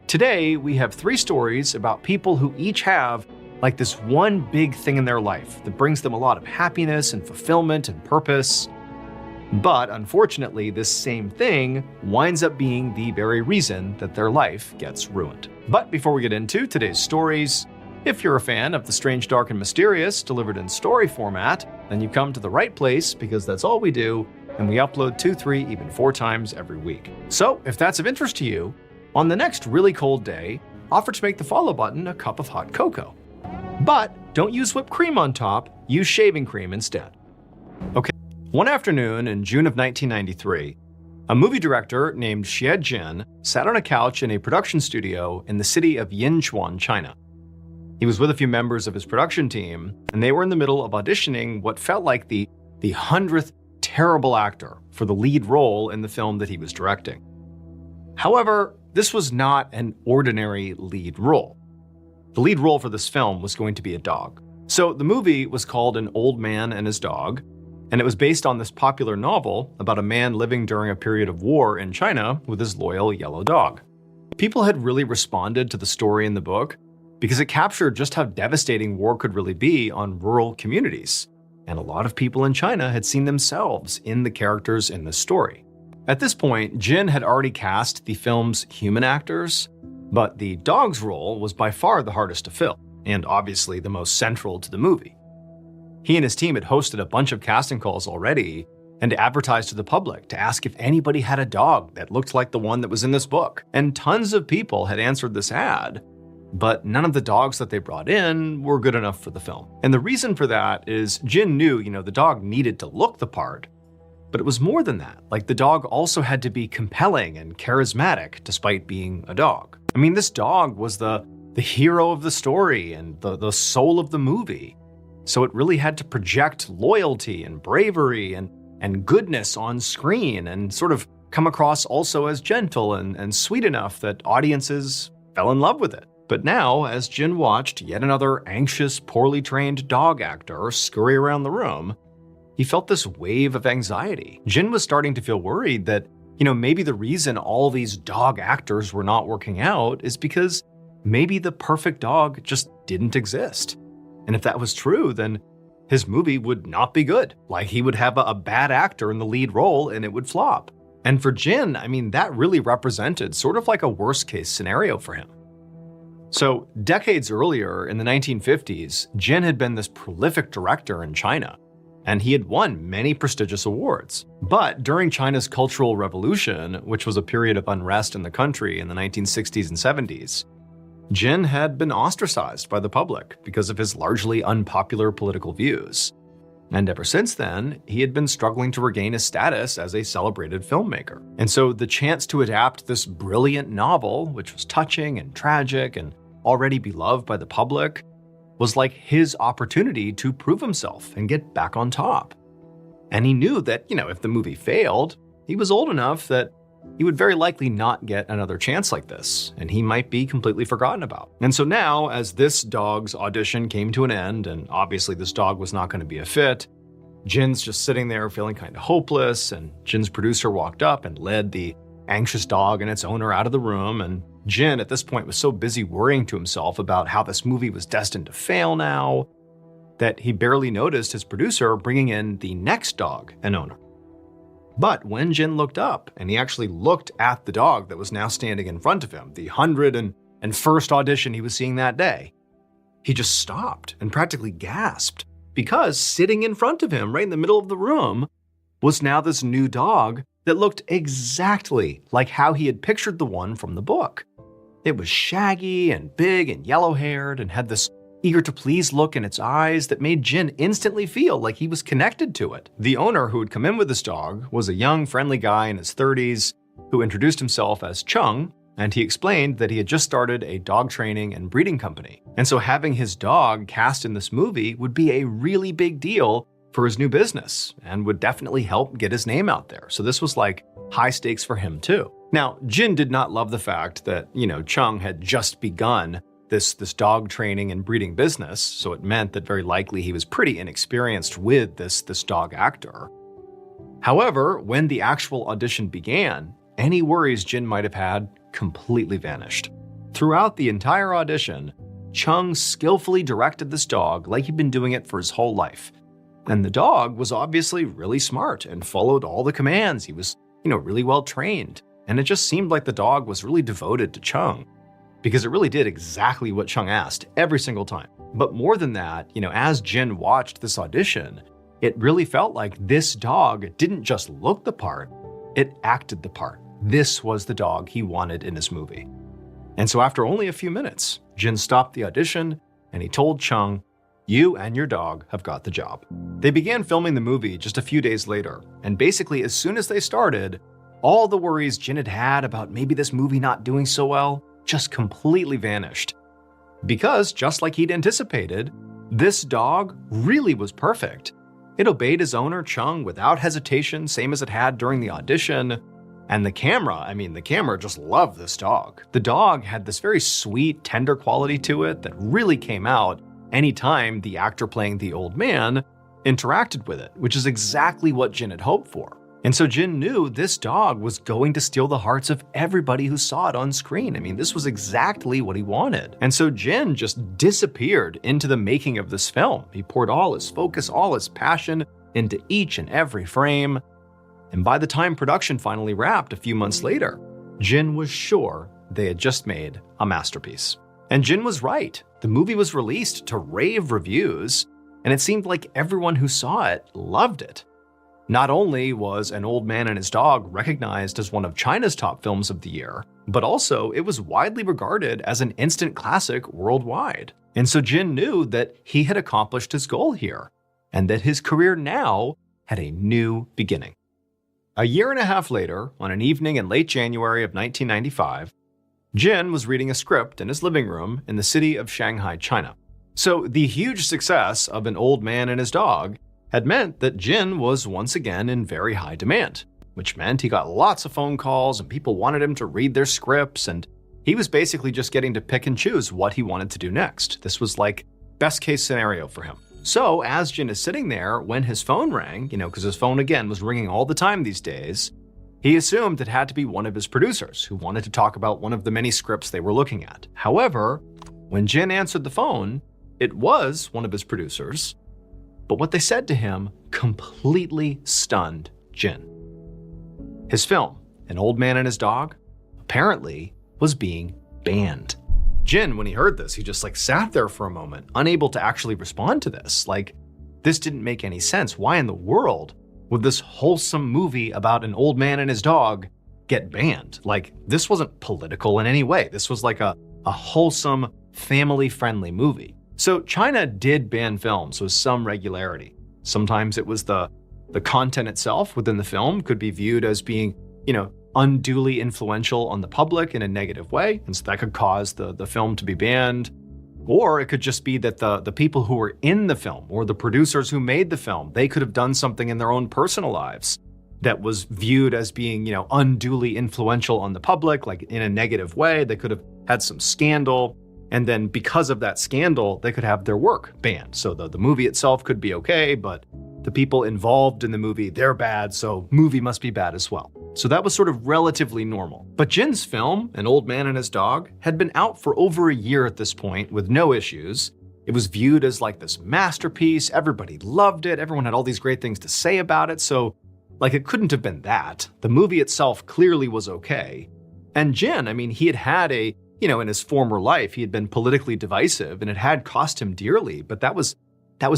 Today, we have 3 stories about people who each have like this one big thing in their life that brings them a lot of happiness and fulfillment and purpose. But unfortunately, this same thing winds up being the very reason that their life gets ruined. But before we get into today's stories, if you're a fan of the strange, dark, and mysterious delivered in story format, then you've come to the right place because that's all we do, and we upload 2, 3, even 4 times every week. So if that's of interest to you, on the next really cold day, offer to make the follow button a cup of hot cocoa. But don't use whipped cream on top, use shaving cream instead. Okay. One afternoon in June of 1993, a movie director named Xie Jin sat on a couch in a production studio in the city of Yinchuan, China. He was with a few members of his production team, and they were in the middle of auditioning what felt like the 100th terrible actor for the lead role in the film that he was directing. However, this was not an ordinary lead role. The lead role for this film was going to be a dog. So the movie was called An Old Man and His Dog, and it was based on this popular novel about a man living during a period of war in China with his loyal yellow dog. People had really responded to the story in the book because it captured just how devastating war could really be on rural communities, and a lot of people in China had seen themselves in the characters in this story. At this point, Jin had already cast the film's human actors, but the dog's role was by far the hardest to fill, and obviously the most central to the movie. He and his team had hosted a bunch of casting calls already and advertised to the public to ask if anybody had a dog that looked like the one that was in this book. And tons of people had answered this ad, but none of the dogs that they brought in were good enough for the film. And the reason for that is Jin knew, the dog needed to look the part, but it was more than that. Like, the dog also had to be compelling and charismatic despite being a dog. I mean, this dog was the hero of the story and the soul of the movie. So it really had to project loyalty and bravery and goodness on screen and sort of come across also as gentle and sweet enough that audiences fell in love with it. But now, as Jin watched yet another anxious, poorly trained dog actor scurry around the room, he felt this wave of anxiety. Jin was starting to feel worried that, maybe the reason all these dog actors were not working out is because maybe the perfect dog just didn't exist. And if that was true, then his movie would not be good. Like, he would have a bad actor in the lead role and it would flop. And for Jin, that really represented sort of like a worst-case scenario for him. So, decades earlier, in the 1950s, Jin had been this prolific director in China, and he had won many prestigious awards. But during China's Cultural Revolution, which was a period of unrest in the country in the 1960s and 70s, Jin had been ostracized by the public because of his largely unpopular political views. And ever since then, he had been struggling to regain his status as a celebrated filmmaker. And so the chance to adapt this brilliant novel, which was touching and tragic and already beloved by the public, was like his opportunity to prove himself and get back on top. And he knew that, if the movie failed, he was old enough that he would very likely not get another chance like this, and he might be completely forgotten about. And so now, as this dog's audition came to an end, and obviously this dog was not going to be a fit, Jin's just sitting there feeling kind of hopeless, and Jin's producer walked up and led the anxious dog and its owner out of the room, and Jin at this point was so busy worrying to himself about how this movie was destined to fail now, that he barely noticed his producer bringing in the next dog and owner. But when Jin looked up, and he actually looked at the dog that was now standing in front of him, the 101st audition he was seeing that day, he just stopped and practically gasped, because sitting in front of him, right in the middle of the room, was now this new dog that looked exactly like how he had pictured the one from the book. It was shaggy and big and yellow-haired and had this eager-to-please look in its eyes that made Jin instantly feel like he was connected to it. The owner who had come in with this dog was a young, friendly guy in his 30s who introduced himself as Chung, and he explained that he had just started a dog training and breeding company. And so having his dog cast in this movie would be a really big deal for his new business and would definitely help get his name out there. So this was like high stakes for him too. Now, Jin did not love the fact that, Chung had just begun this dog training and breeding business, so it meant that very likely he was pretty inexperienced with this dog actor. However, when the actual audition began, any worries Jin might have had completely vanished. Throughout the entire audition, Chung skillfully directed this dog like he'd been doing it for his whole life. And the dog was obviously really smart and followed all the commands. He was, really well trained. And it just seemed like the dog was really devoted to Chung, because it really did exactly what Chung asked every single time. But more than that, as Jin watched this audition, it really felt like this dog didn't just look the part, it acted the part. This was the dog he wanted in his movie. And so after only a few minutes, Jin stopped the audition and he told Chung, "You and your dog have got the job." They began filming the movie just a few days later, and basically as soon as they started, all the worries Jin had about maybe this movie not doing so well just completely vanished. Because, just like he'd anticipated, this dog really was perfect. It obeyed his owner, Chung, without hesitation, same as it had during the audition. And the camera just loved this dog. The dog had this very sweet, tender quality to it that really came out anytime the actor playing the old man interacted with it, which is exactly what Jin had hoped for. And so Jin knew this dog was going to steal the hearts of everybody who saw it on screen. This was exactly what he wanted. And so Jin just disappeared into the making of this film. He poured all his focus, all his passion into each and every frame. And by the time production finally wrapped a few months later, Jin was sure they had just made a masterpiece. And Jin was right. The movie was released to rave reviews, and it seemed like everyone who saw it loved it. Not only was An Old Man and His Dog recognized as one of China's top films of the year, but also it was widely regarded as an instant classic worldwide. And so Jin knew that he had accomplished his goal here, and that his career now had a new beginning. A year and a half later, on an evening in late January of 1995, Jin was reading a script in his living room in the city of Shanghai, China. So the huge success of An Old Man and His Dog had meant that Jin was once again in very high demand, which meant he got lots of phone calls and people wanted him to read their scripts, and he was basically just getting to pick and choose what he wanted to do next. This was like best case scenario for him. So as Jin is sitting there, when his phone rang, because his phone again was ringing all the time these days, he assumed it had to be one of his producers who wanted to talk about one of the many scripts they were looking at. However, when Jin answered the phone, it was one of his producers, but what they said to him completely stunned Jin. His film, An Old Man and His Dog, apparently was being banned. Jin, when he heard this, he just sat there for a moment, unable to actually respond to this. This didn't make any sense. Why in the world would this wholesome movie about an old man and his dog get banned? This wasn't political in any way. This was a wholesome, family-friendly movie. So China did ban films with some regularity. Sometimes it was the content itself within the film could be viewed as being, unduly influential on the public in a negative way, and so that could cause the film to be banned. Or it could just be that the people who were in the film or the producers who made the film, they could have done something in their own personal lives that was viewed as being, unduly influential on the public, in a negative way. They could have had some scandal, and then because of that scandal, they could have their work banned. So the movie itself could be okay, but the people involved in the movie, they're bad, so movie must be bad as well. So that was sort of relatively normal. But Jin's film, An Old Man and His Dog, had been out for over a year at this point with no issues. It was viewed as this masterpiece. Everybody loved it. Everyone had all these great things to say about it. So it couldn't have been that. The movie itself clearly was okay. And Jin, he had in his former life, he had been politically divisive and it had cost him dearly, but that was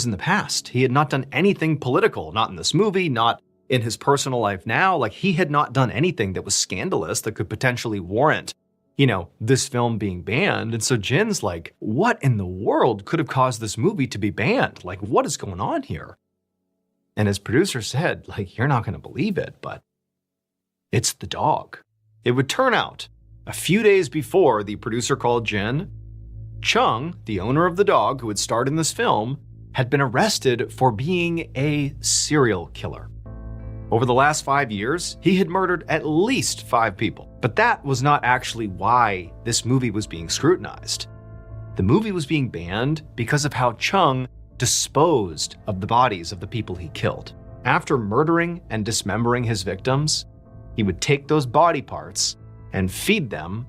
in the past. He had not done anything political, not in this movie, not in his personal life now. He had not done anything that was scandalous that could potentially warrant, this film being banned. And so Jin's what in the world could have caused this movie to be banned? What is going on here? And his producer said, you're not going to believe it, but it's the dog. It would turn out, a few days before the producer called Jin, Chung, the owner of the dog who had starred in this film, had been arrested for being a serial killer. Over the last 5 years, he had murdered at least 5 people. But that was not actually why this movie was being scrutinized. The movie was being banned because of how Chung disposed of the bodies of the people he killed. After murdering and dismembering his victims, he would take those body parts and feed them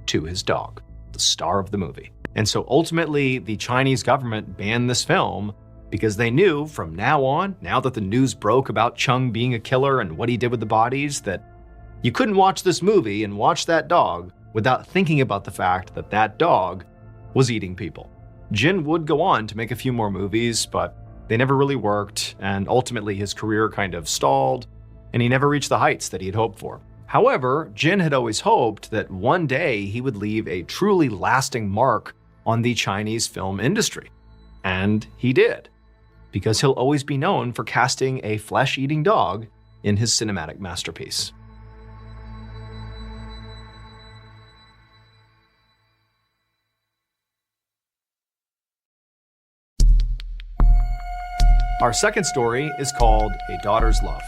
to his dog. the star of the movie. And so ultimately, the Chinese government banned this film because they knew from now on, now that the news broke about Chung being a killer and what he did with the bodies, that you couldn't watch this movie and watch that dog without thinking about the fact that that dog was eating people. Jin would go on to make a few more movies, but they never really worked, and ultimately his career kind of stalled, and he never reached the heights that he had hoped for. However, Jin had always hoped that one day he would leave a truly lasting mark on the Chinese film industry. And he did, because he'll always be known for casting a flesh-eating dog in his cinematic masterpiece. Our second story is called A Daughter's Love.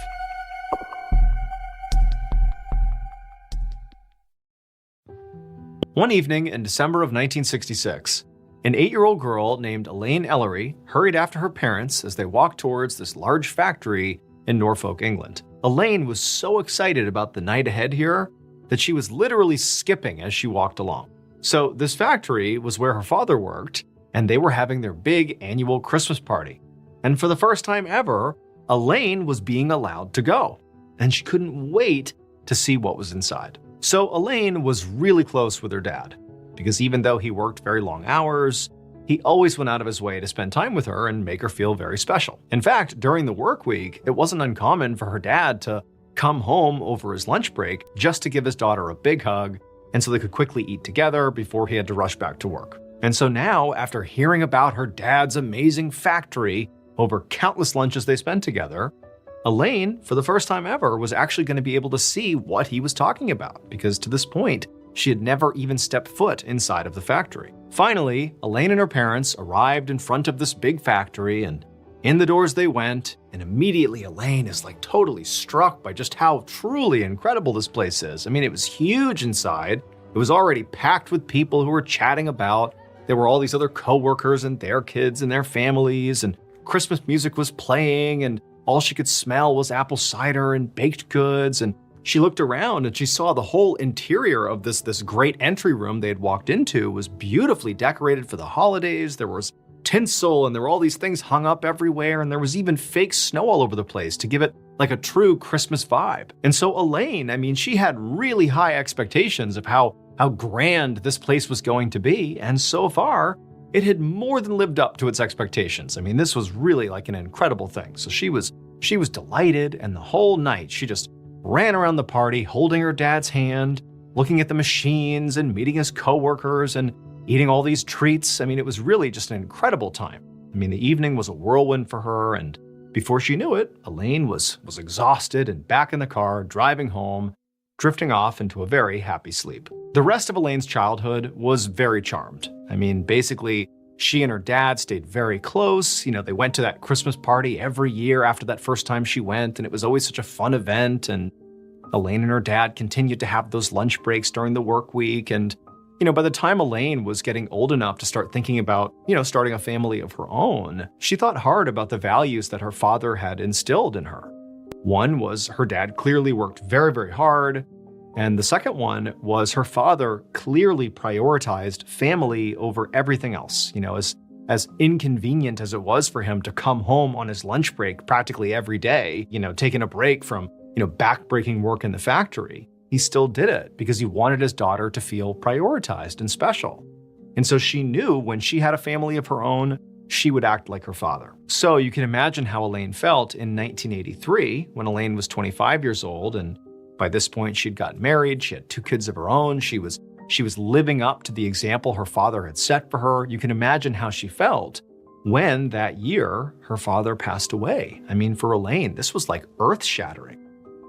One evening in December of 1966, an 8-year-old girl named Elaine Ellery hurried after her parents as they walked towards this large factory in Norfolk, England. Elaine was so excited about the night ahead here that she was literally skipping as she walked along. So this factory was where her father worked, and they were having their big annual Christmas party. And for the first time ever, Elaine was being allowed to go, and she couldn't wait to see what was inside. So Elaine was really close with her dad, because even though he worked very long hours, he always went out of his way to spend time with her and make her feel very special. In fact, during the work week, it wasn't uncommon for her dad to come home over his lunch break just to give his daughter a big hug, and so they could quickly eat together before he had to rush back to work. And so now, after hearing about her dad's amazing factory over countless lunches they spent together, Elaine, for the first time ever, was actually going to be able to see what he was talking about, because to this point, she had never even stepped foot inside of the factory. Finally, Elaine and her parents arrived in front of this big factory, and in the doors they went, and immediately Elaine is like totally struck by just how truly incredible this place is. I mean, it was huge inside. It was already packed with people who were chatting about. There were all these other coworkers and their kids and their families, and Christmas music was playing, and all she could smell was apple cider and baked goods. And she looked around and she saw the whole interior of this great entry room they had walked into was beautifully decorated for the holidays. There was tinsel and there were all these things hung up everywhere, and there was even fake snow all over the place to give it like a true Christmas vibe. And so Elaine, I mean, she had really high expectations of how grand this place was going to be, and so far, it had more than lived up to its expectations. I mean, this was really like an incredible thing. So she was delighted, and the whole night she just ran around the party holding her dad's hand, looking at the machines and meeting his coworkers and eating all these treats. I mean, it was really just an incredible time. I mean, the evening was a whirlwind for her, and before she knew it, Elaine was exhausted and back in the car, driving home, drifting off into a very happy sleep. The rest of Elaine's childhood was very charmed. I mean, basically, she and her dad stayed very close. You know, they went to that Christmas party every year after that first time she went, and it was always such a fun event. And Elaine and her dad continued to have those lunch breaks during the work week. And, you know, by the time Elaine was getting old enough to start thinking about, you know, starting a family of her own, she thought hard about the values that her father had instilled in her. One was her dad clearly worked very, very hard. And the second one was her father clearly prioritized family over everything else. You know, as inconvenient as it was for him to come home on his lunch break practically every day, you know, taking a break from, you know, backbreaking work in the factory, he still did it because he wanted his daughter to feel prioritized and special. And so she knew when she had a family of her own, she would act like her father. So you can imagine how Elaine felt in 1983 when Elaine was 25 years old, and by this point, she'd gotten married, she had 2 kids of her own, she was living up to the example her father had set for her. You can imagine how she felt when that year her father passed away. I mean, for Elaine, this was like earth-shattering.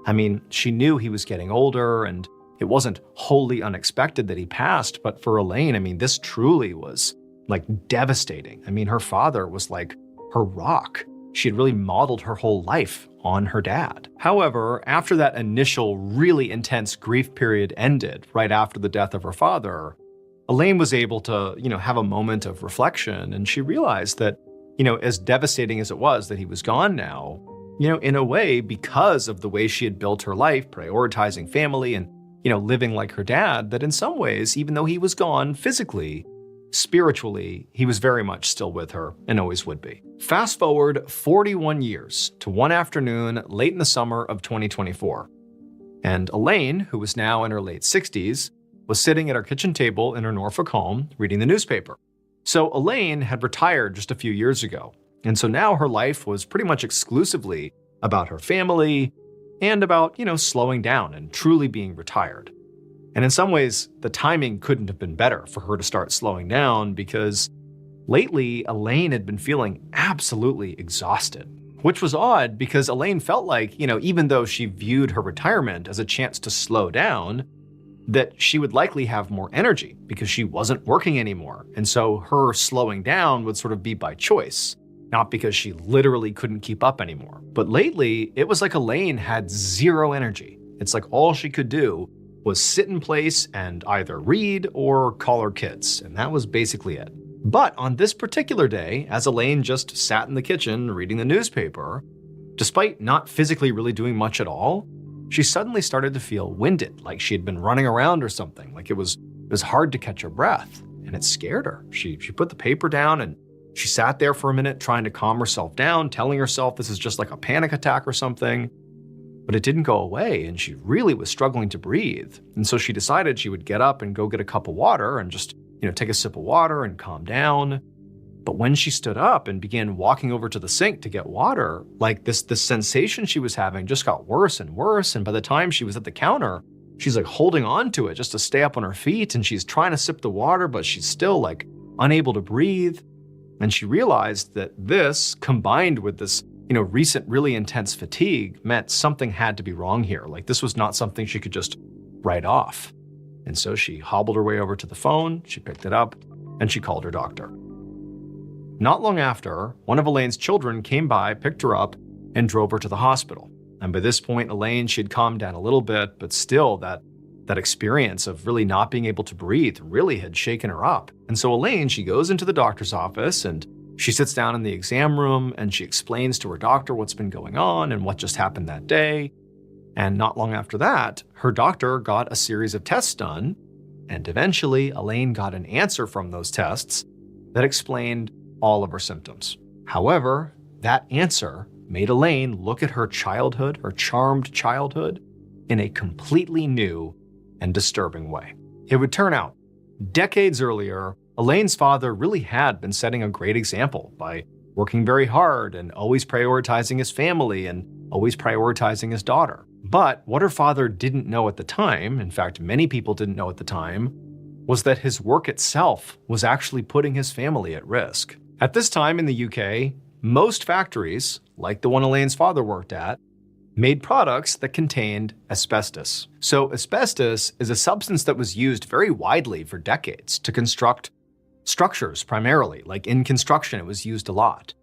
I mean, she knew he was getting older, and it wasn't wholly unexpected that he passed, but for Elaine, I mean, this truly was like devastating. I mean, her father was like her rock. She had really modeled her whole life on her dad. However, after that initial really intense grief period ended right after the death of her father, Elaine was able to, you know, have a moment of reflection, and she realized that, you know, as devastating as it was that he was gone now, you know, in a way, because of the way she had built her life, prioritizing family and living like her dad, that in some ways, even though he was gone physically, spiritually, he was very much still with her and always would be. Fast forward 41 years to one afternoon late in the summer of 2024. And Elaine, who was now in her late 60s, was sitting at her kitchen table in her Norfolk home reading the newspaper. So Elaine had retired just a few years ago, and so now her life was pretty much exclusively about her family and about, slowing down and truly being retired. And in some ways, the timing couldn't have been better for her to start slowing down because lately, Elaine had been feeling absolutely exhausted, which was odd because Elaine felt like, even though she viewed her retirement as a chance to slow down, that she would likely have more energy because she wasn't working anymore. And so her slowing down would sort of be by choice, not because she literally couldn't keep up anymore. But lately, it was like Elaine had zero energy. It's like all she could do was sit in place and either read or call her kids, and that was basically it. But on this particular day, as Elaine just sat in the kitchen reading the newspaper, despite not physically really doing much at all, she suddenly started to feel winded, like she had been running around or something, like it was hard to catch her breath, and it scared her. She put the paper down and she sat there for a minute trying to calm herself down, telling herself this is just like a panic attack or something. But it didn't go away, and she really was struggling to breathe. And so she decided she would get up and go get a cup of water and just, take a sip of water and calm down. But when she stood up and began walking over to the sink to get water, like this sensation she was having just got worse and worse. And by the time she was at the counter, she's like holding on to it just to stay up on her feet. And she's trying to sip the water, but she's still like unable to breathe. And she realized that this, combined with this recent really intense fatigue, meant something had to be wrong here. Like this was not something she could just write off. And so she hobbled her way over to the phone, she picked it up, and she called her doctor. Not long after, one of Elaine's children came by, picked her up, and drove her to the hospital. And by this point, Elaine, she had calmed down a little bit, but still that experience of really not being able to breathe really had shaken her up. And so Elaine, she goes into the doctor's office and she sits down in the exam room and she explains to her doctor what's been going on and what just happened that day. And not long after that, her doctor got a series of tests done, and eventually Elaine got an answer from those tests that explained all of her symptoms. However, that answer made Elaine look at her childhood, her charmed childhood, in a completely new and disturbing way. It would turn out, decades earlier, Elaine's father really had been setting a great example by working very hard and always prioritizing his family and always prioritizing his daughter. But what her father didn't know at the time, in fact, many people didn't know at the time, was that his work itself was actually putting his family at risk. At this time in the UK, most factories, like the one Elaine's father worked at, made products that contained asbestos. So asbestos is a substance that was used very widely for decades to construct structures primarily, like in construction it was used a lot.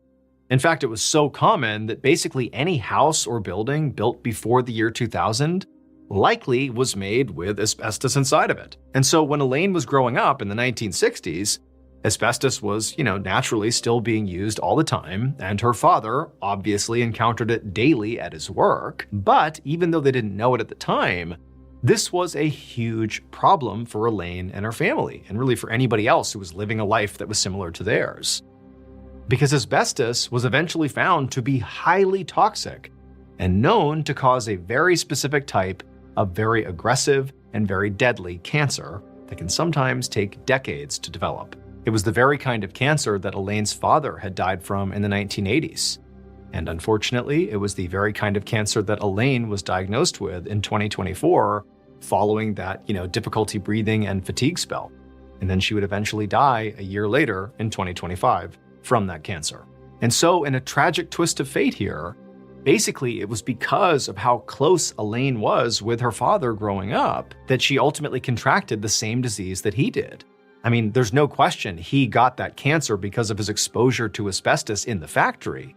In fact, it was so common that basically any house or building built before the year 2000 likely was made with asbestos inside of it. And so when Elaine was growing up in the 1960s, asbestos was, naturally still being used all the time, and her father obviously encountered it daily at his work. But even though they didn't know it at the time, this was a huge problem for Elaine and her family, and really for anybody else who was living a life that was similar to theirs. Because asbestos was eventually found to be highly toxic and known to cause a very specific type of very aggressive and very deadly cancer that can sometimes take decades to develop. It was the very kind of cancer that Elaine's father had died from in the 1980s. And unfortunately, it was the very kind of cancer that Elaine was diagnosed with in 2024 following that, difficulty breathing and fatigue spell. And then she would eventually die a year later in 2025 from that cancer. And so in a tragic twist of fate here, basically it was because of how close Elaine was with her father growing up that she ultimately contracted the same disease that he did. I mean, there's no question he got that cancer because of his exposure to asbestos in the factory.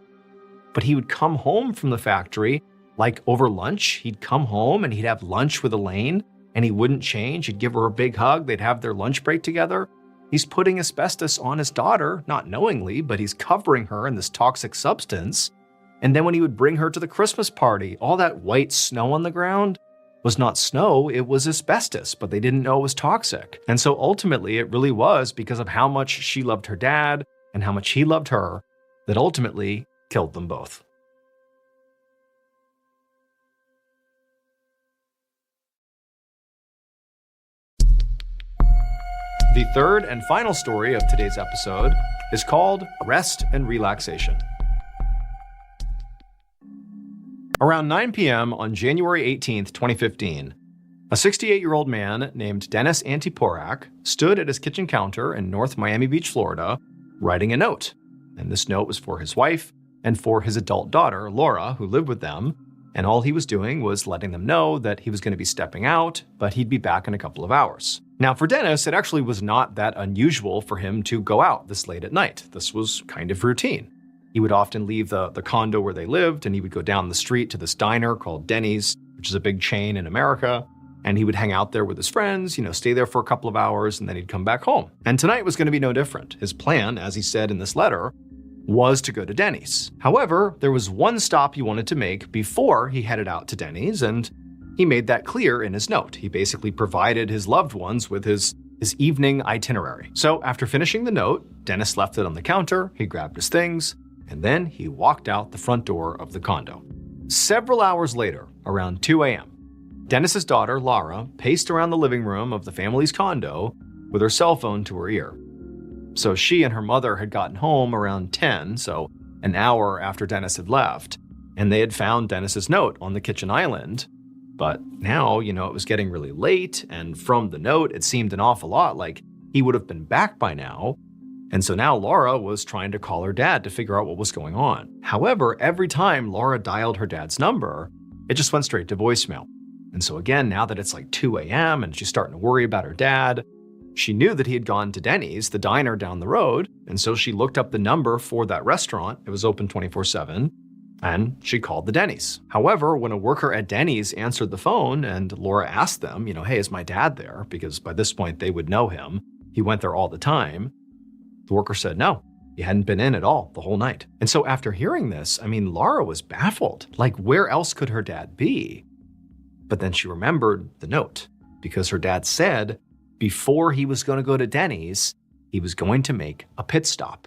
But he would come home from the factory, like over lunch, he'd come home and he'd have lunch with Elaine and he wouldn't change. He'd give her a big hug. They'd have their lunch break together. He's putting asbestos on his daughter, not knowingly, but he's covering her in this toxic substance. And then when he would bring her to the Christmas party, all that white snow on the ground, was not snow, it was asbestos, but they didn't know it was toxic. And so ultimately, it really was because of how much she loved her dad and how much he loved her that ultimately killed them both. The third and final story of today's episode is called Rest and Relaxation. Around 9 p.m. on January 18, 2015, a 68-year-old man named Dennis Antiporak stood at his kitchen counter in North Miami Beach, Florida, writing a note. And this note was for his wife and for his adult daughter, Laura, who lived with them. And all he was doing was letting them know that he was going to be stepping out, but he'd be back in a couple of hours. Now, for Dennis, it actually was not that unusual for him to go out this late at night. This was kind of routine. He would often leave the condo where they lived, and he would go down the street to this diner called Denny's, which is a big chain in America. And he would hang out there with his friends, stay there for a couple of hours, and then he'd come back home. And tonight was going to be no different. His plan, as he said in this letter, was to go to Denny's. However, there was one stop he wanted to make before he headed out to Denny's, and he made that clear in his note. He basically provided his loved ones with his evening itinerary. So after finishing the note, Dennis left it on the counter, he grabbed his things, and then he walked out the front door of the condo. Several hours later, around 2 a.m., Dennis's daughter, Laura, paced around the living room of the family's condo with her cell phone to her ear. So she and her mother had gotten home around 10, so an hour after Dennis had left, and they had found Dennis's note on the kitchen island. But now, it was getting really late, and from the note, it seemed an awful lot like he would have been back by now. And so now Laura was trying to call her dad to figure out what was going on. However, every time Laura dialed her dad's number, it just went straight to voicemail. And so again, now that it's like 2 a.m. and she's starting to worry about her dad, she knew that he had gone to Denny's, the diner down the road, and so she looked up the number for that restaurant. It was open 24/7, and she called the Denny's. However, when a worker at Denny's answered the phone and Laura asked them, hey, is my dad there? Because by this point they would know him. He went there all the time. The worker said no, he hadn't been in at all the whole night. And so after hearing this, Laura was baffled. Like, where else could her dad be? But then she remembered the note, because her dad said before he was going to go to Denny's, he was going to make a pit stop.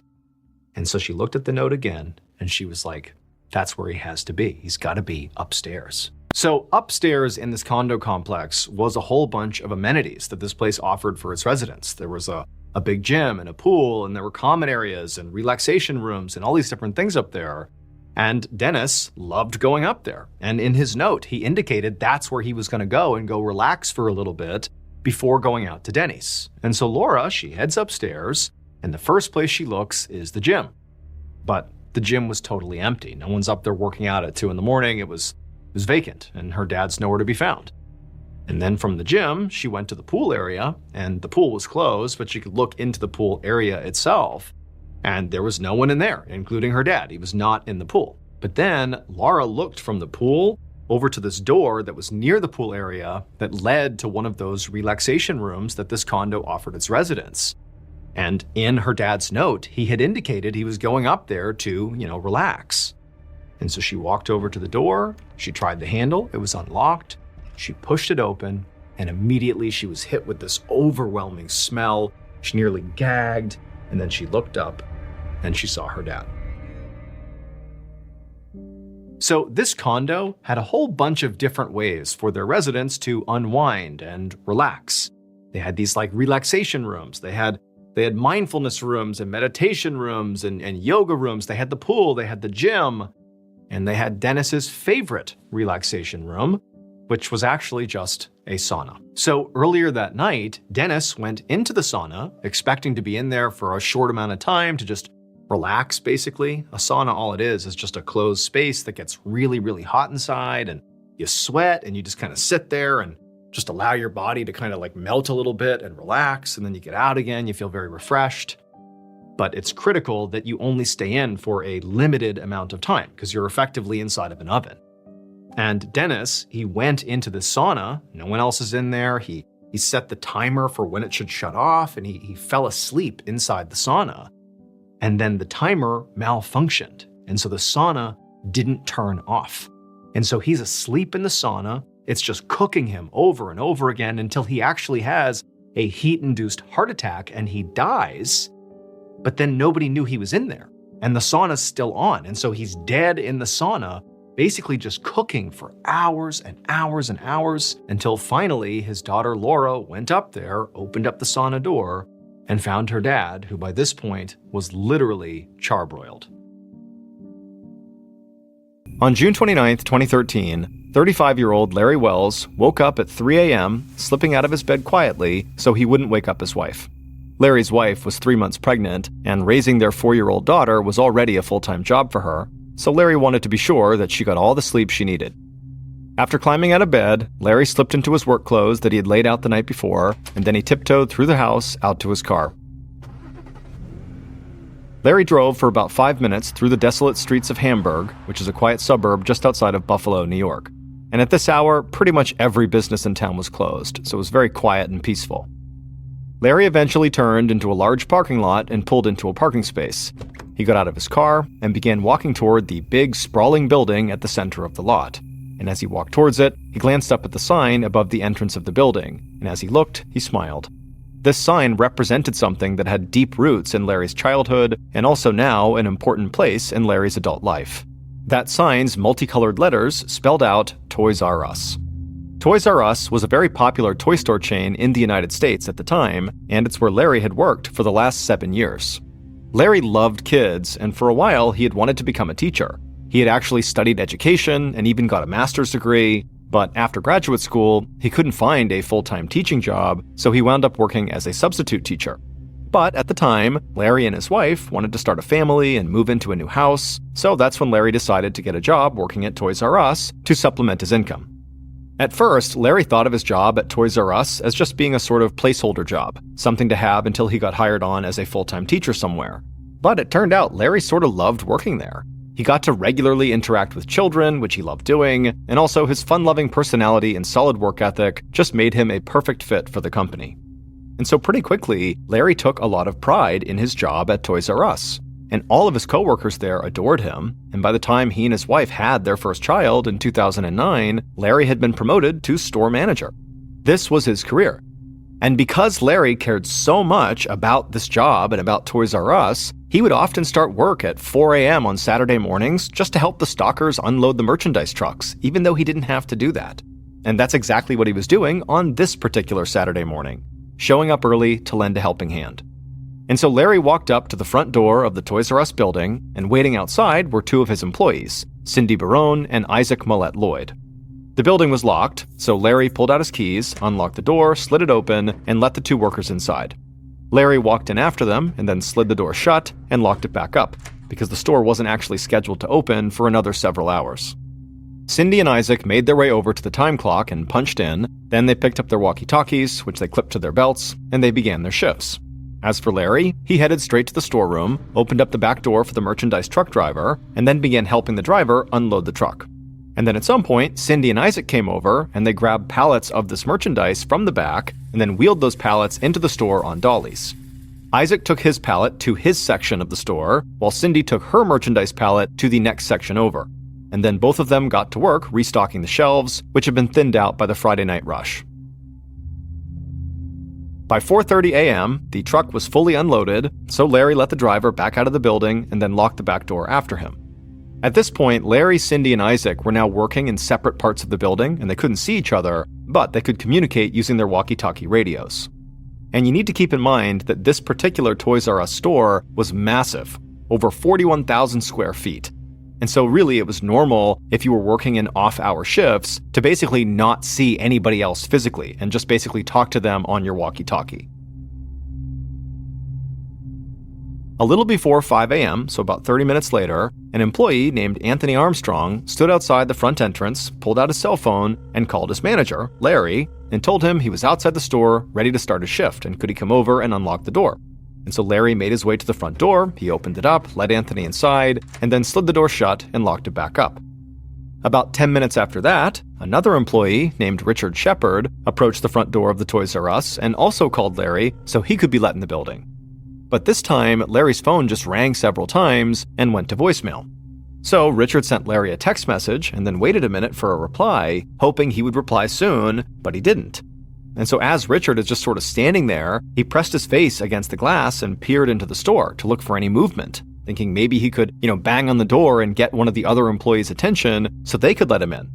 And so she looked at the note again, and she was like, that's where he has to be. He's got to be upstairs. So upstairs in this condo complex was a whole bunch of amenities that this place offered for its residents. There was a big gym and a pool, and there were common areas and relaxation rooms and all these different things up there. And Dennis loved going up there. And in his note, he indicated that's where he was going to go and go relax for a little bit before going out to Denny's. And so Laura, she heads upstairs, and the first place she looks is the gym. But the gym was totally empty. No one's up there working out at 2 a.m. It was vacant, and her dad's nowhere to be found. And then from the gym, she went to the pool area, and the pool was closed, but she could look into the pool area itself, and there was no one in there, including her dad. He was not in the pool. But then Laura looked from the pool over to this door that was near the pool area that led to one of those relaxation rooms that this condo offered its residents. And in her dad's note, he had indicated he was going up there to, relax. And so she walked over to the door, she tried the handle, it was unlocked. She pushed it open, and immediately she was hit with this overwhelming smell. She nearly gagged, and then she looked up, and she saw her dad. So this condo had a whole bunch of different ways for their residents to unwind and relax. They had these relaxation rooms. They had mindfulness rooms and meditation rooms and yoga rooms. They had the pool, they had the gym, and they had Dennis's favorite relaxation room, which was actually just a sauna. So earlier that night, Dennis went into the sauna, expecting to be in there for a short amount of time to just relax, basically. A sauna, all it is just a closed space that gets really, really hot inside, and you sweat, and you just kind of sit there and just allow your body to kind of melt a little bit and relax, and then you get out again, you feel very refreshed. But it's critical that you only stay in for a limited amount of time, because you're effectively inside of an oven. And Dennis, he went into the sauna, no one else is in there, he set the timer for when it should shut off, and he fell asleep inside the sauna. And then the timer malfunctioned, and so the sauna didn't turn off. And so he's asleep in the sauna, It's just cooking him over and over again until he actually has a heat-induced heart attack and he dies. But then nobody knew he was in there, and the sauna's still on, and so he's dead in the sauna, basically just cooking for hours and hours and hours, until finally his daughter Laura went up there, opened up the sauna door, and found her dad, who by this point was literally charbroiled. On June 29, 2013, 35-year-old Larry Wells woke up at 3 a.m., slipping out of his bed quietly so he wouldn't wake up his wife. Larry's wife was 3 months pregnant, and raising their 4-year-old daughter was already a full-time job for her, so Larry wanted to be sure that she got all the sleep she needed. After climbing out of bed, Larry slipped into his work clothes that he had laid out the night before, and then he tiptoed through the house out to his car. Larry drove for about 5 minutes through the desolate streets of Hamburg, which is a quiet suburb just outside of Buffalo, New York. And at this hour, pretty much every business in town was closed, so it was very quiet and peaceful. Larry eventually turned into a large parking lot and pulled into a parking space. He got out of his car and began walking toward the big, sprawling building at the center of the lot. And as he walked towards it, he glanced up at the sign above the entrance of the building, and as he looked, he smiled. This sign represented something that had deep roots in Larry's childhood and also now an important place in Larry's adult life. That sign's multicolored letters spelled out Toys R Us. Toys R Us was a very popular toy store chain in the United States at the time, and it's where Larry had worked for the last 7 years. Larry loved kids, and for a while he had wanted to become a teacher. He had actually studied education and even got a master's degree, but after graduate school, he couldn't find a full-time teaching job, so he wound up working as a substitute teacher. But at the time, Larry and his wife wanted to start a family and move into a new house, so that's when Larry decided to get a job working at Toys R Us to supplement his income. At first, Larry thought of his job at Toys R Us as just being a sort of placeholder job, something to have until he got hired on as a full-time teacher somewhere. But it turned out Larry sort of loved working there. He got to regularly interact with children, which he loved doing, and also his fun-loving personality and solid work ethic just made him a perfect fit for the company. And so pretty quickly, Larry took a lot of pride in his job at Toys R Us. And all of his coworkers there adored him, and by the time he and his wife had their first child in 2009, Larry had been promoted to store manager. This was his career. And because Larry cared so much about this job and about Toys R Us, he would often start work at 4 a.m. on Saturday mornings just to help the stockers unload the merchandise trucks, even though he didn't have to do that. And that's exactly what he was doing on this particular Saturday morning, showing up early to lend a helping hand. And so Larry walked up to the front door of the Toys R Us building, and waiting outside were two of his employees, Cindy Barone and Isaac Millette Lloyd. The building was locked, so Larry pulled out his keys, unlocked the door, slid it open, and let the two workers inside. Larry walked in after them and then slid the door shut and locked it back up, because the store wasn't actually scheduled to open for another several hours. Cindy and Isaac made their way over to the time clock and punched in, then they picked up their walkie-talkies, which they clipped to their belts, and they began their shifts. As for Larry, he headed straight to the storeroom, opened up the back door for the merchandise truck driver, and then began helping the driver unload the truck. And then at some point, Cindy and Isaac came over, and they grabbed pallets of this merchandise from the back, and then wheeled those pallets into the store on dollies. Isaac took his pallet to his section of the store, while Cindy took her merchandise pallet to the next section over. And then both of them got to work restocking the shelves, which had been thinned out by the Friday night rush. By 4:30 a.m., the truck was fully unloaded, so Larry let the driver back out of the building and then locked the back door after him. At this point, Larry, Cindy, and Isaac were now working in separate parts of the building, and they couldn't see each other, but they could communicate using their walkie-talkie radios. And you need to keep in mind that this particular Toys R Us store was massive, over 41,000 square feet. And so really it was normal if you were working in off-hour shifts to basically not see anybody else physically and just basically talk to them on your walkie-talkie. A little before 5 a.m., so about 30 minutes later, an employee named Anthony Armstrong stood outside the front entrance, pulled out his cell phone, and called his manager, Larry, and told him he was outside the store ready to start his shift and could he come over and unlock the door. And so Larry made his way to the front door, he opened it up, let Anthony inside, and then slid the door shut and locked it back up. About 10 minutes after that, another employee named Richard Shepard approached the front door of the Toys R Us and also called Larry so he could be let in the building. But this time, Larry's phone just rang several times and went to voicemail. So Richard sent Larry a text message and then waited a minute for a reply, hoping he would reply soon, but he didn't. And so as Richard is just sort of standing there, he pressed his face against the glass and peered into the store to look for any movement, thinking maybe he could, bang on the door and get one of the other employees' attention so they could let him in.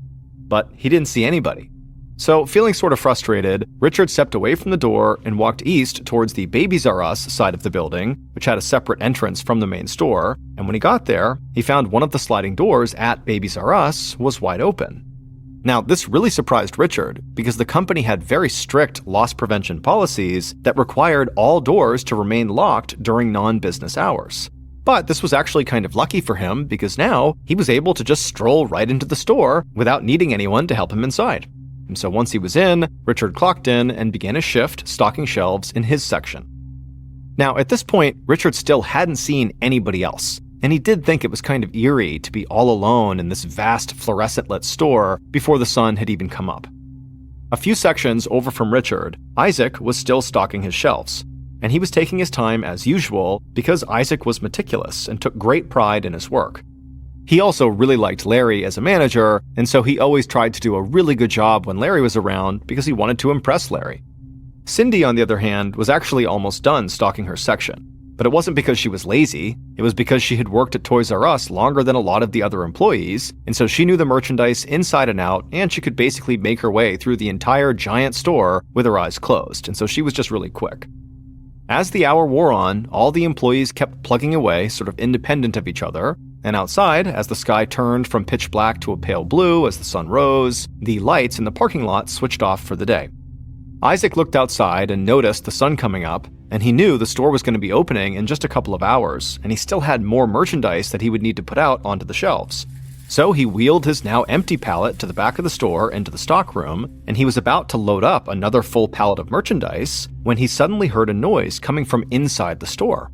But he didn't see anybody. So feeling sort of frustrated, Richard stepped away from the door and walked east towards the Babies R Us side of the building, which had a separate entrance from the main store. And when he got there, he found one of the sliding doors at Babies R Us was wide open. Now, this really surprised Richard because the company had very strict loss prevention policies that required all doors to remain locked during non-business hours. But this was actually kind of lucky for him because now he was able to just stroll right into the store without needing anyone to help him inside. And so once he was in, Richard clocked in and began his shift stocking shelves in his section. Now, at this point, Richard still hadn't seen anybody else. And he did think it was kind of eerie to be all alone in this vast fluorescent-lit store before the sun had even come up. A few sections over from Richard, Isaac was still stocking his shelves, and he was taking his time as usual because Isaac was meticulous and took great pride in his work. He also really liked Larry as a manager, and so he always tried to do a really good job when Larry was around because he wanted to impress Larry. Cindy, on the other hand, was actually almost done stocking her section. But it wasn't because she was lazy, it was because she had worked at Toys R Us longer than a lot of the other employees, and so she knew the merchandise inside and out, and she could basically make her way through the entire giant store with her eyes closed, and so she was just really quick. As the hour wore on, all the employees kept plugging away, sort of independent of each other, and outside, as the sky turned from pitch black to a pale blue as the sun rose, the lights in the parking lot switched off for the day. Isaac looked outside and noticed the sun coming up, and he knew the store was going to be opening in just a couple of hours, and he still had more merchandise that he would need to put out onto the shelves. So he wheeled his now empty pallet to the back of the store into the stock room, and he was about to load up another full pallet of merchandise when he suddenly heard a noise coming from inside the store.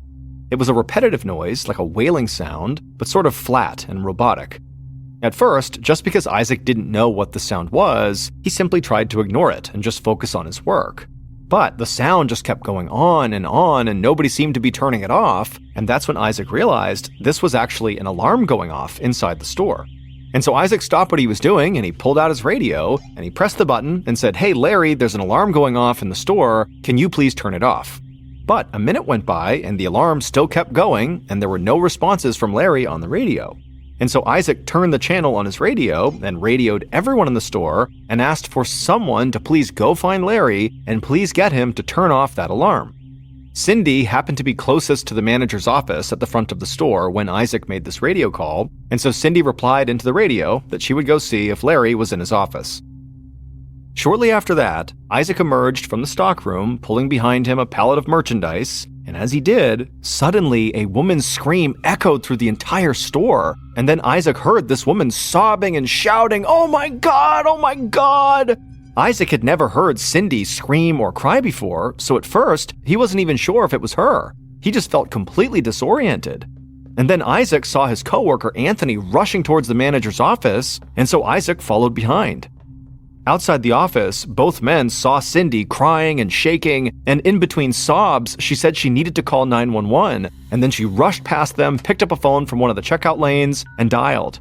It was a repetitive noise, like a wailing sound, but sort of flat and robotic. At first, just because Isaac didn't know what the sound was, he simply tried to ignore it and just focus on his work. But the sound just kept going on, and nobody seemed to be turning it off, and that's when Isaac realized this was actually an alarm going off inside the store. And so Isaac stopped what he was doing, and he pulled out his radio, and he pressed the button and said, "Hey Larry, there's an alarm going off in the store, can you please turn it off?" But a minute went by, and the alarm still kept going, and there were no responses from Larry on the radio. And so Isaac turned the channel on his radio and radioed everyone in the store and asked for someone to please go find Larry and please get him to turn off that alarm. Cindy happened to be closest to the manager's office at the front of the store when Isaac made this radio call, and so Cindy replied into the radio that she would go see if Larry was in his office. Shortly after that, Isaac emerged from the stockroom, pulling behind him a pallet of merchandise, and as he did, suddenly a woman's scream echoed through the entire store, and then Isaac heard this woman sobbing and shouting, "Oh my God! Oh my God!" Isaac had never heard Cindy scream or cry before, so at first, he wasn't even sure if it was her. He just felt completely disoriented. And then Isaac saw his coworker Anthony rushing towards the manager's office, and so Isaac followed behind. Outside the office, both men saw Cindy crying and shaking, and in between sobs, she said she needed to call 911, and then she rushed past them, picked up a phone from one of the checkout lanes, and dialed.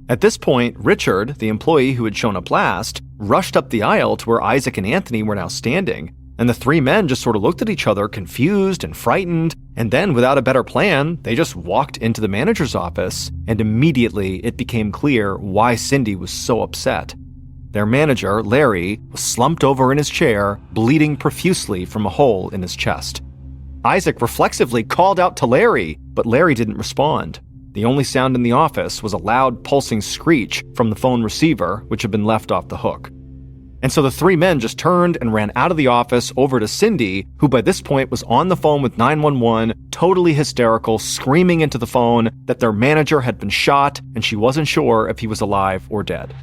At this point, Richard, the employee who had shown up last, rushed up the aisle to where Isaac and Anthony were now standing, and the three men just sort of looked at each other, confused and frightened, and then, without a better plan, they just walked into the manager's office, and immediately it became clear why Cindy was so upset. Their manager, Larry, was slumped over in his chair, bleeding profusely from a hole in his chest. Isaac reflexively called out to Larry, but Larry didn't respond. The only sound in the office was a loud pulsing screech from the phone receiver, which had been left off the hook. And so the three men just turned and ran out of the office over to Cindy, who by this point was on the phone with 911, totally hysterical, screaming into the phone that their manager had been shot and she wasn't sure if he was alive or dead.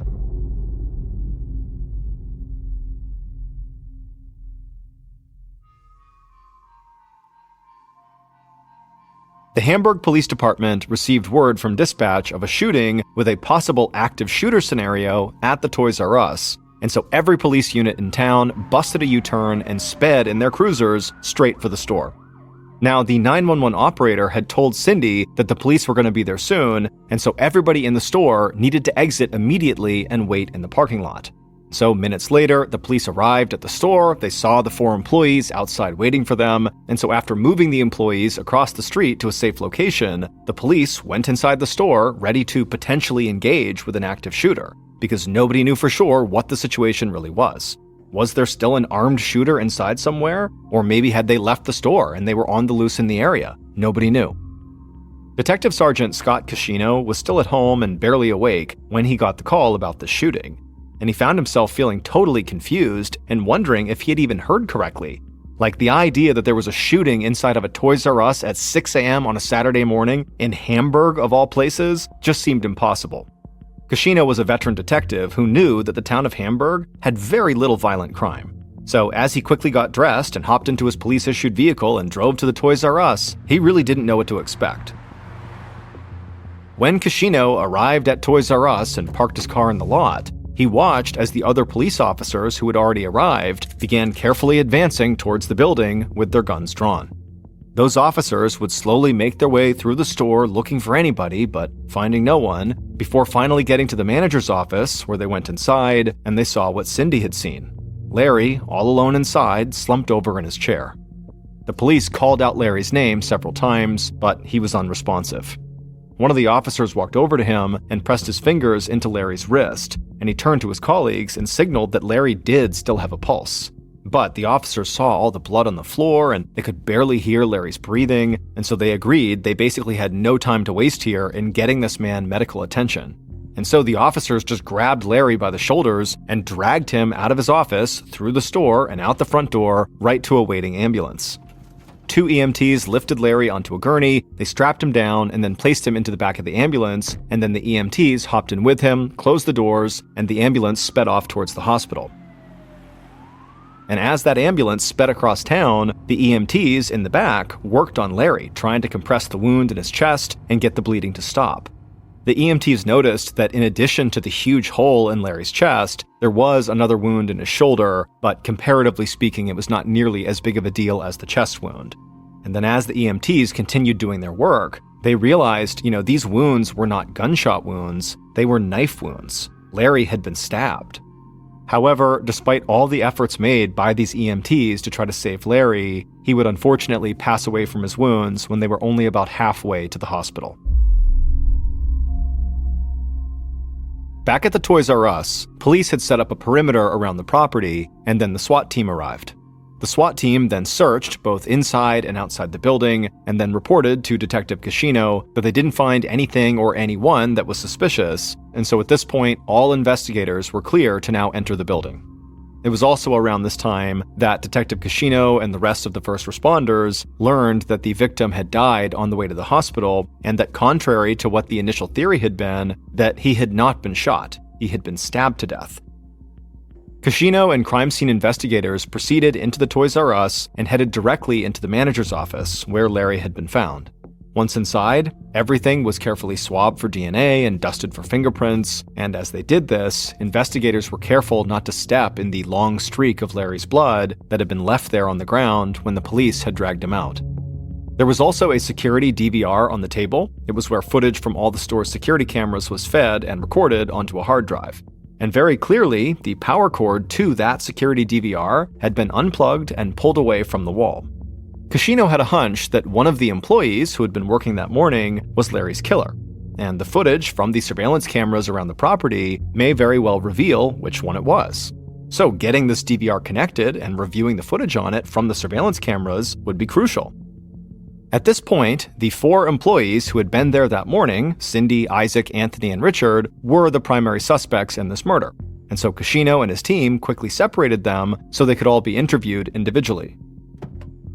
The Hamburg Police Department received word from dispatch of a shooting with a possible active shooter scenario at the Toys R Us, and so every police unit in town busted a U-turn and sped in their cruisers straight for the store. Now, the 911 operator had told Cindy that the police were going to be there soon, and so everybody in the store needed to exit immediately and wait in the parking lot. So minutes later, the police arrived at the store, they saw the 4 employees outside waiting for them, and so after moving the employees across the street to a safe location, the police went inside the store ready to potentially engage with an active shooter, because nobody knew for sure what the situation really was. Was there still an armed shooter inside somewhere? Or maybe had they left the store and they were on the loose in the area? Nobody knew. Detective Sergeant Scott Cascino was still at home and barely awake when he got the call about the shooting, and he found himself feeling totally confused and wondering if he had even heard correctly. Like, the idea that there was a shooting inside of a Toys R Us at 6 a.m. on a Saturday morning in Hamburg, of all places, just seemed impossible. Cascino was a veteran detective who knew that the town of Hamburg had very little violent crime. So as he quickly got dressed and hopped into his police-issued vehicle and drove to the Toys R Us, he really didn't know what to expect. When Cascino arrived at Toys R Us and parked his car in the lot, he watched as the other police officers who had already arrived began carefully advancing towards the building with their guns drawn. Those officers would slowly make their way through the store looking for anybody, but finding no one, before finally getting to the manager's office, where they went inside and they saw what Cindy had seen. Larry, all alone inside, slumped over in his chair. The police called out Larry's name several times, but he was unresponsive. One of the officers walked over to him and pressed his fingers into Larry's wrist, and he turned to his colleagues and signaled that Larry did still have a pulse. But the officers saw all the blood on the floor and they could barely hear Larry's breathing, and so they agreed they basically had no time to waste here in getting this man medical attention. And so the officers just grabbed Larry by the shoulders and dragged him out of his office, through the store, and out the front door, right to a waiting ambulance. 2 EMTs lifted Larry onto a gurney, they strapped him down, and then placed him into the back of the ambulance, and then the EMTs hopped in with him, closed the doors, and the ambulance sped off towards the hospital. And as that ambulance sped across town, the EMTs in the back worked on Larry, trying to compress the wound in his chest and get the bleeding to stop. The EMTs noticed that in addition to the huge hole in Larry's chest, there was another wound in his shoulder, but comparatively speaking, it was not nearly as big of a deal as the chest wound. And then as the EMTs continued doing their work, they realized, these wounds were not gunshot wounds, they were knife wounds. Larry had been stabbed. However, despite all the efforts made by these EMTs to try to save Larry, he would unfortunately pass away from his wounds when they were only about halfway to the hospital. Back at the Toys R Us, police had set up a perimeter around the property, and then the SWAT team arrived. The SWAT team then searched both inside and outside the building, and then reported to Detective Cascino that they didn't find anything or anyone that was suspicious, and so at this point, all investigators were clear to now enter the building. It was also around this time that Detective Cascino and the rest of the first responders learned that the victim had died on the way to the hospital, and that contrary to what the initial theory had been, that he had not been shot, he had been stabbed to death. Cascino and crime scene investigators proceeded into the Toys R Us and headed directly into the manager's office, where Larry had been found. Once inside, everything was carefully swabbed for DNA and dusted for fingerprints, and as they did this, investigators were careful not to step in the long streak of Larry's blood that had been left there on the ground when the police had dragged him out. There was also a security DVR on the table. It was where footage from all the store's security cameras was fed and recorded onto a hard drive. And very clearly, the power cord to that security DVR had been unplugged and pulled away from the wall. Cascino had a hunch that one of the employees who had been working that morning was Larry's killer, and the footage from the surveillance cameras around the property may very well reveal which one it was. So getting this DVR connected and reviewing the footage on it from the surveillance cameras would be crucial. At this point, the 4 employees who had been there that morning, Cindy, Isaac, Anthony, and Richard, were the primary suspects in this murder, and so Cascino and his team quickly separated them so they could all be interviewed individually.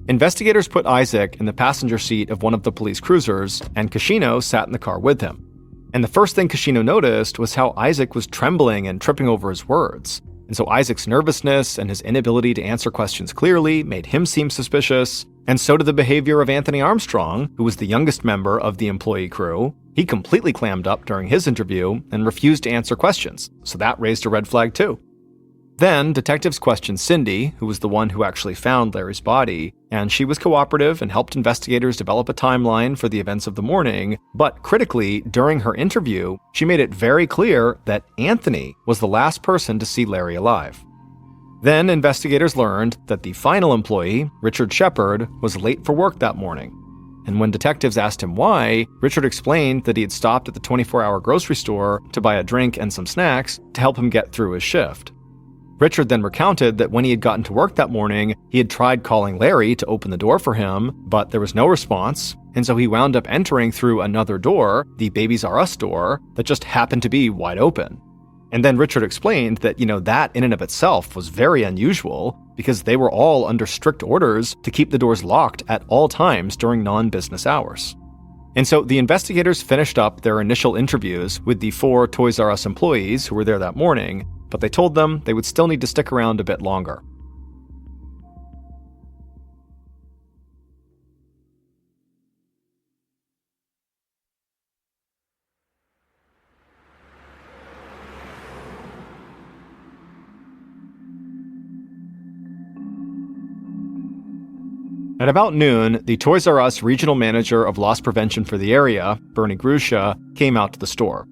Investigators put Isaac in the passenger seat of one of the police cruisers, and Cascino sat in the car with him. And the first thing Cascino noticed was how Isaac was trembling and tripping over his words. And so Isaac's nervousness and his inability to answer questions clearly made him seem suspicious, and so did the behavior of Anthony Armstrong, who was the youngest member of the employee crew. He completely clammed up during his interview and refused to answer questions, so that raised a red flag too. Then, detectives questioned Cindy, who was the one who actually found Larry's body, and she was cooperative and helped investigators develop a timeline for the events of the morning, but critically, during her interview, she made it very clear that Anthony was the last person to see Larry alive. Then, investigators learned that the final employee, Richard Shepard, was late for work that morning. And when detectives asked him why, Richard explained that he had stopped at the 24-hour grocery store to buy a drink and some snacks to help him get through his shift. Richard then recounted that when he had gotten to work that morning, he had tried calling Larry to open the door for him, but there was no response, and so he wound up entering through another door, the Babies R Us door, that just happened to be wide open. And then Richard explained that, that in and of itself was very unusual because they were all under strict orders to keep the doors locked at all times during non-business hours. And so the investigators finished up their initial interviews with the 4 Toys R Us employees who were there that morning, but they told them they would still need to stick around a bit longer. At about noon, the Toys R Us regional manager of loss prevention for the area, Bernie Grusha, came out to the store.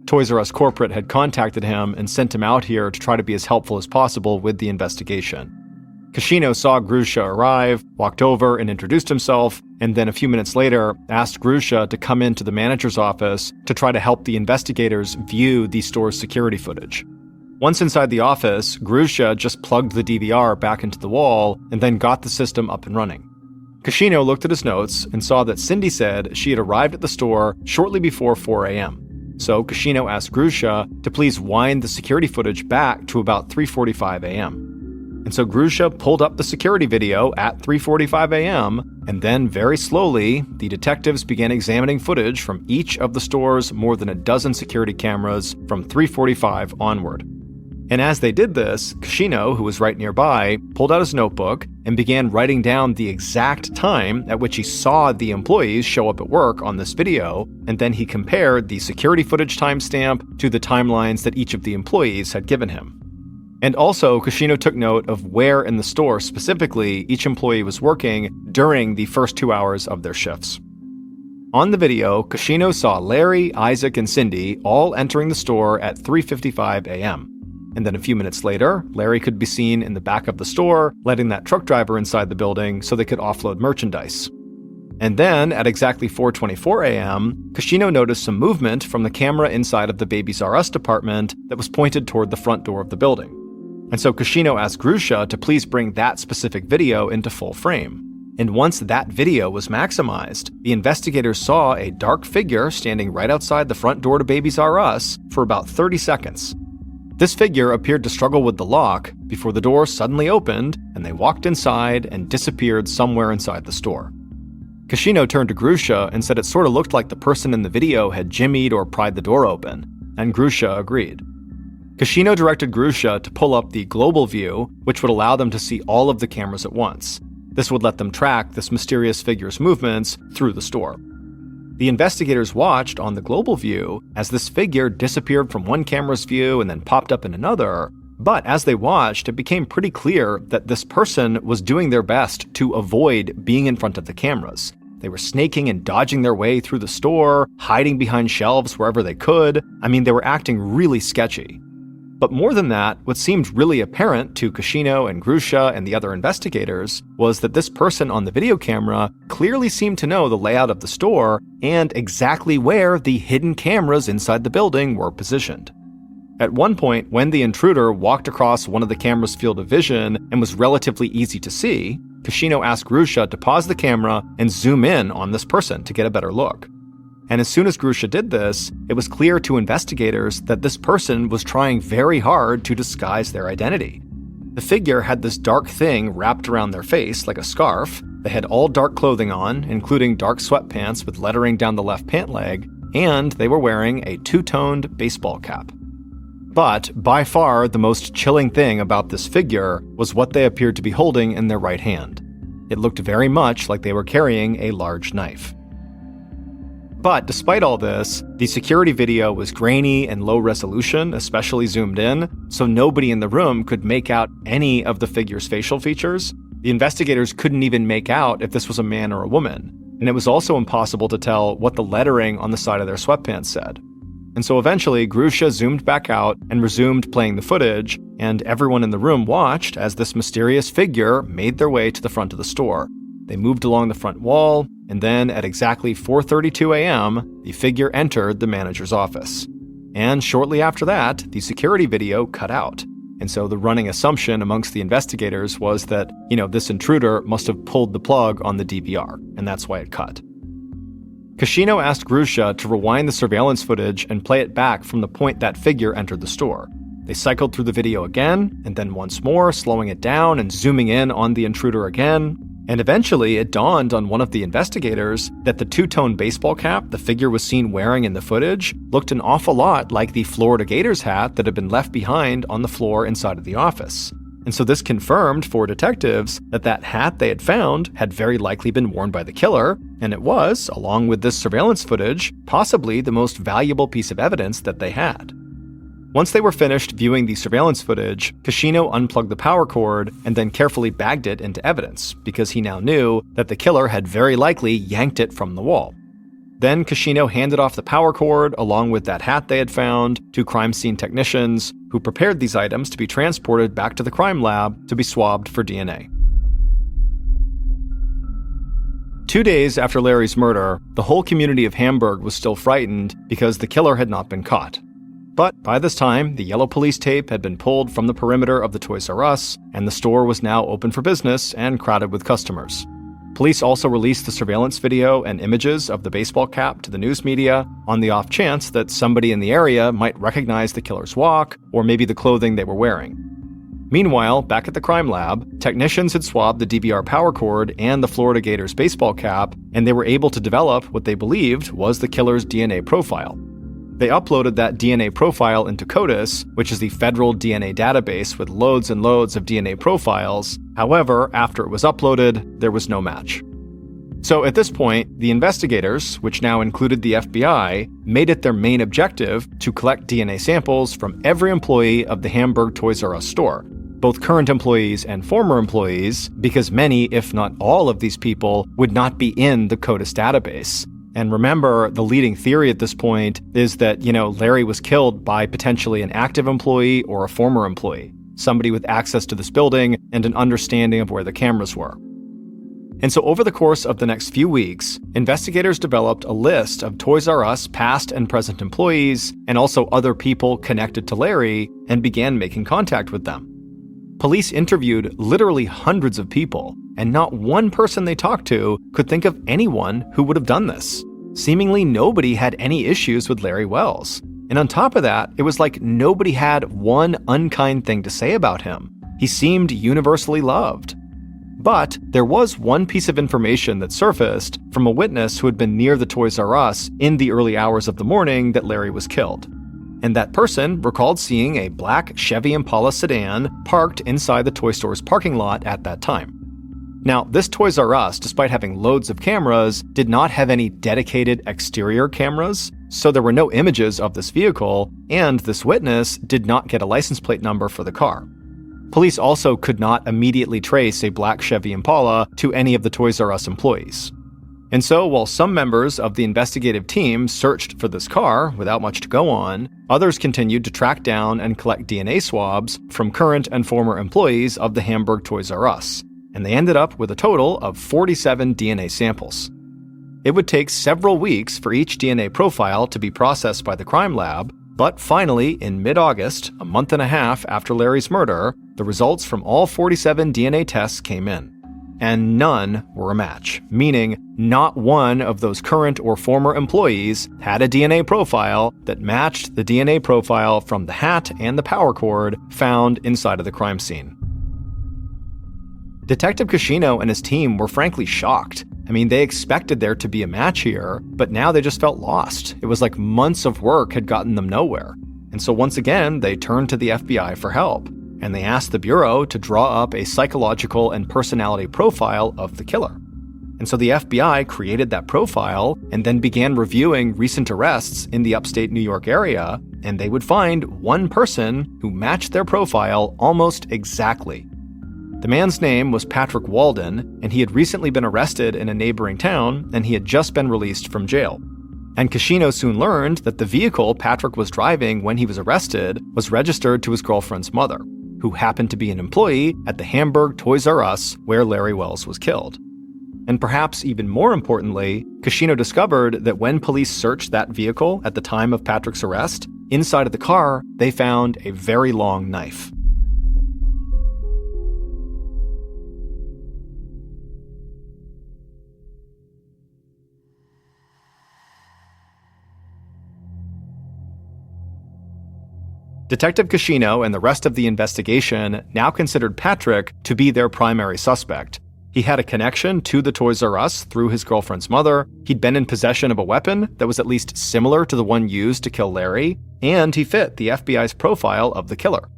Toys R Us corporate had contacted him and sent him out here to try to be as helpful as possible with the investigation. Kashino saw Grusha arrive, walked over and introduced himself, and then a few minutes later asked Grusha to come into the manager's office to try to help the investigators view the store's security footage. Once inside the office, Grusha just plugged the DVR back into the wall and then got the system up and running. Kashino looked at his notes and saw that Cindy said she had arrived at the store shortly before 4 a.m. So Kashino asked Grusha to please wind the security footage back to about 3:45 a.m. And so Grusha pulled up the security video at 3:45 a.m., and then very slowly, the detectives began examining footage from each of the store's more than a dozen security cameras from 3:45 onward. And as they did this, Kashino, who was right nearby, pulled out his notebook and began writing down the exact time at which he saw the employees show up at work on this video, and then he compared the security footage timestamp to the timelines that each of the employees had given him. And also, Kashino took note of where in the store specifically each employee was working during the first 2 hours of their shifts. On the video, Kashino saw Larry, Isaac, and Cindy all entering the store at 3:55 a.m. And then a few minutes later, Larry could be seen in the back of the store, letting that truck driver inside the building so they could offload merchandise. And then, at exactly 4:24 a.m., Kashino noticed some movement from the camera inside of the Babies R Us department that was pointed toward the front door of the building. And so Kashino asked Grusha to please bring that specific video into full frame. And once that video was maximized, the investigators saw a dark figure standing right outside the front door to Babies R Us for about 30 seconds. This figure appeared to struggle with the lock before the door suddenly opened and they walked inside and disappeared somewhere inside the store. Kashino turned to Grusha and said it sort of looked like the person in the video had jimmied or pried the door open, and Grusha agreed. Kashino directed Grusha to pull up the global view, which would allow them to see all of the cameras at once. This would let them track this mysterious figure's movements through the store. The investigators watched on the global view as this figure disappeared from one camera's view and then popped up in another, but as they watched, it became pretty clear that this person was doing their best to avoid being in front of the cameras. They were snaking and dodging their way through the store, hiding behind shelves wherever they could. They were acting really sketchy. But more than that, what seemed really apparent to Kashino and Grusha and the other investigators was that this person on the video camera clearly seemed to know the layout of the store and exactly where the hidden cameras inside the building were positioned. At one point, when the intruder walked across one of the camera's field of vision and was relatively easy to see, Kashino asked Grusha to pause the camera and zoom in on this person to get a better look. And as soon as Grusha did this, it was clear to investigators that this person was trying very hard to disguise their identity. The figure had this dark thing wrapped around their face like a scarf. They had all dark clothing on, including dark sweatpants with lettering down the left pant leg, and they were wearing a two-toned baseball cap. But by far the most chilling thing about this figure was what they appeared to be holding in their right hand. It looked very much like they were carrying a large knife. But despite all this, the security video was grainy and low resolution, especially zoomed in, so nobody in the room could make out any of the figure's facial features. The investigators couldn't even make out if this was a man or a woman, and it was also impossible to tell what the lettering on the side of their sweatpants said. And so eventually, Grusha zoomed back out and resumed playing the footage, and everyone in the room watched as this mysterious figure made their way to the front of the store. They moved along the front wall, and then at exactly 4:32 a.m., the figure entered the manager's office. And shortly after that, the security video cut out. And so the running assumption amongst the investigators was that, this intruder must have pulled the plug on the DVR, and that's why it cut. Kashino asked Grusha to rewind the surveillance footage and play it back from the point that figure entered the store. They cycled through the video again, and then once more, slowing it down and zooming in on the intruder again. And eventually, it dawned on one of the investigators that the two-tone baseball cap the figure was seen wearing in the footage looked an awful lot like the Florida Gators hat that had been left behind on the floor inside of the office. And so this confirmed for detectives that hat they had found had very likely been worn by the killer, and it was, along with this surveillance footage, possibly the most valuable piece of evidence that they had. Once they were finished viewing the surveillance footage, Kashino unplugged the power cord and then carefully bagged it into evidence, because he now knew that the killer had very likely yanked it from the wall. Then Kashino handed off the power cord along with that hat they had found to crime scene technicians, who prepared these items to be transported back to the crime lab to be swabbed for DNA. 2 days after Larry's murder, the whole community of Hamburg was still frightened because the killer had not been caught. But by this time, the yellow police tape had been pulled from the perimeter of the Toys R Us, and the store was now open for business and crowded with customers. Police also released the surveillance video and images of the baseball cap to the news media on the off chance that somebody in the area might recognize the killer's walk or maybe the clothing they were wearing. Meanwhile, back at the crime lab, technicians had swabbed the DVR power cord and the Florida Gators baseball cap, and they were able to develop what they believed was the killer's DNA profile. They uploaded that DNA profile into CODIS, which is the federal DNA database with loads and loads of DNA profiles. However, after it was uploaded, there was no match. So at this point, the investigators, which now included the FBI, made it their main objective to collect DNA samples from every employee of the Hamburg Toys R Us store, both current employees and former employees, because many, if not all of these people, would not be in the CODIS database. And remember, the leading theory at this point is that, Larry was killed by potentially an active employee or a former employee, somebody with access to this building and an understanding of where the cameras were. And so over the course of the next few weeks, investigators developed a list of Toys R Us past and present employees and also other people connected to Larry and began making contact with them. Police interviewed literally hundreds of people, and not one person they talked to could think of anyone who would have done this. Seemingly nobody had any issues with Larry Wells. And on top of that, it was like nobody had one unkind thing to say about him. He seemed universally loved. But there was one piece of information that surfaced from a witness who had been near the Toys R Us in the early hours of the morning that Larry was killed. And that person recalled seeing a black Chevy Impala sedan parked inside the toy store's parking lot at that time. Now, this Toys R Us, despite having loads of cameras, did not have any dedicated exterior cameras, so there were no images of this vehicle, and this witness did not get a license plate number for the car. Police also could not immediately trace a black Chevy Impala to any of the Toys R Us employees. And so, while some members of the investigative team searched for this car without much to go on, others continued to track down and collect DNA swabs from current and former employees of the Hamburg Toys R Us, and they ended up with a total of 47 DNA samples. It would take several weeks for each DNA profile to be processed by the crime lab, but finally, in mid-August, a month and a half after Larry's murder, the results from all 47 DNA tests came in. And none were a match, meaning not one of those current or former employees had a DNA profile that matched the DNA profile from the hat and the power cord found inside of the crime scene. Detective Kashino and his team were frankly shocked. They expected there to be a match here, but now they just felt lost. It was like months of work had gotten them nowhere. And so once again, they turned to the FBI for help. And they asked the Bureau to draw up a psychological and personality profile of the killer. And so the FBI created that profile and then began reviewing recent arrests in the upstate New York area, and they would find one person who matched their profile almost exactly. The man's name was Patrick Walden, and he had recently been arrested in a neighboring town, and he had just been released from jail. And Kashino soon learned that the vehicle Patrick was driving when he was arrested was registered to his girlfriend's mother, who happened to be an employee at the Hamburg Toys R Us where Larry Wells was killed. And perhaps even more importantly, Kashino discovered that when police searched that vehicle at the time of Patrick's arrest, inside of the car, they found a very long knife. Detective Kashino and the rest of the investigation now considered Patrick to be their primary suspect. He had a connection to the Toys R Us through his girlfriend's mother, he'd been in possession of a weapon that was at least similar to the one used to kill Larry, and he fit the FBI's profile of the killer.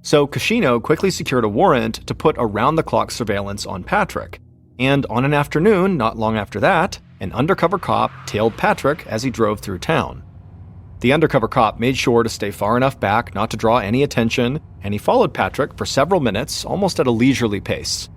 So Kashino quickly secured a warrant to put around-the-clock surveillance on Patrick. And on an afternoon, not long after that, an undercover cop tailed Patrick as he drove through town. The undercover cop made sure to stay far enough back not to draw any attention, and he followed Patrick for several minutes, almost at a leisurely pace.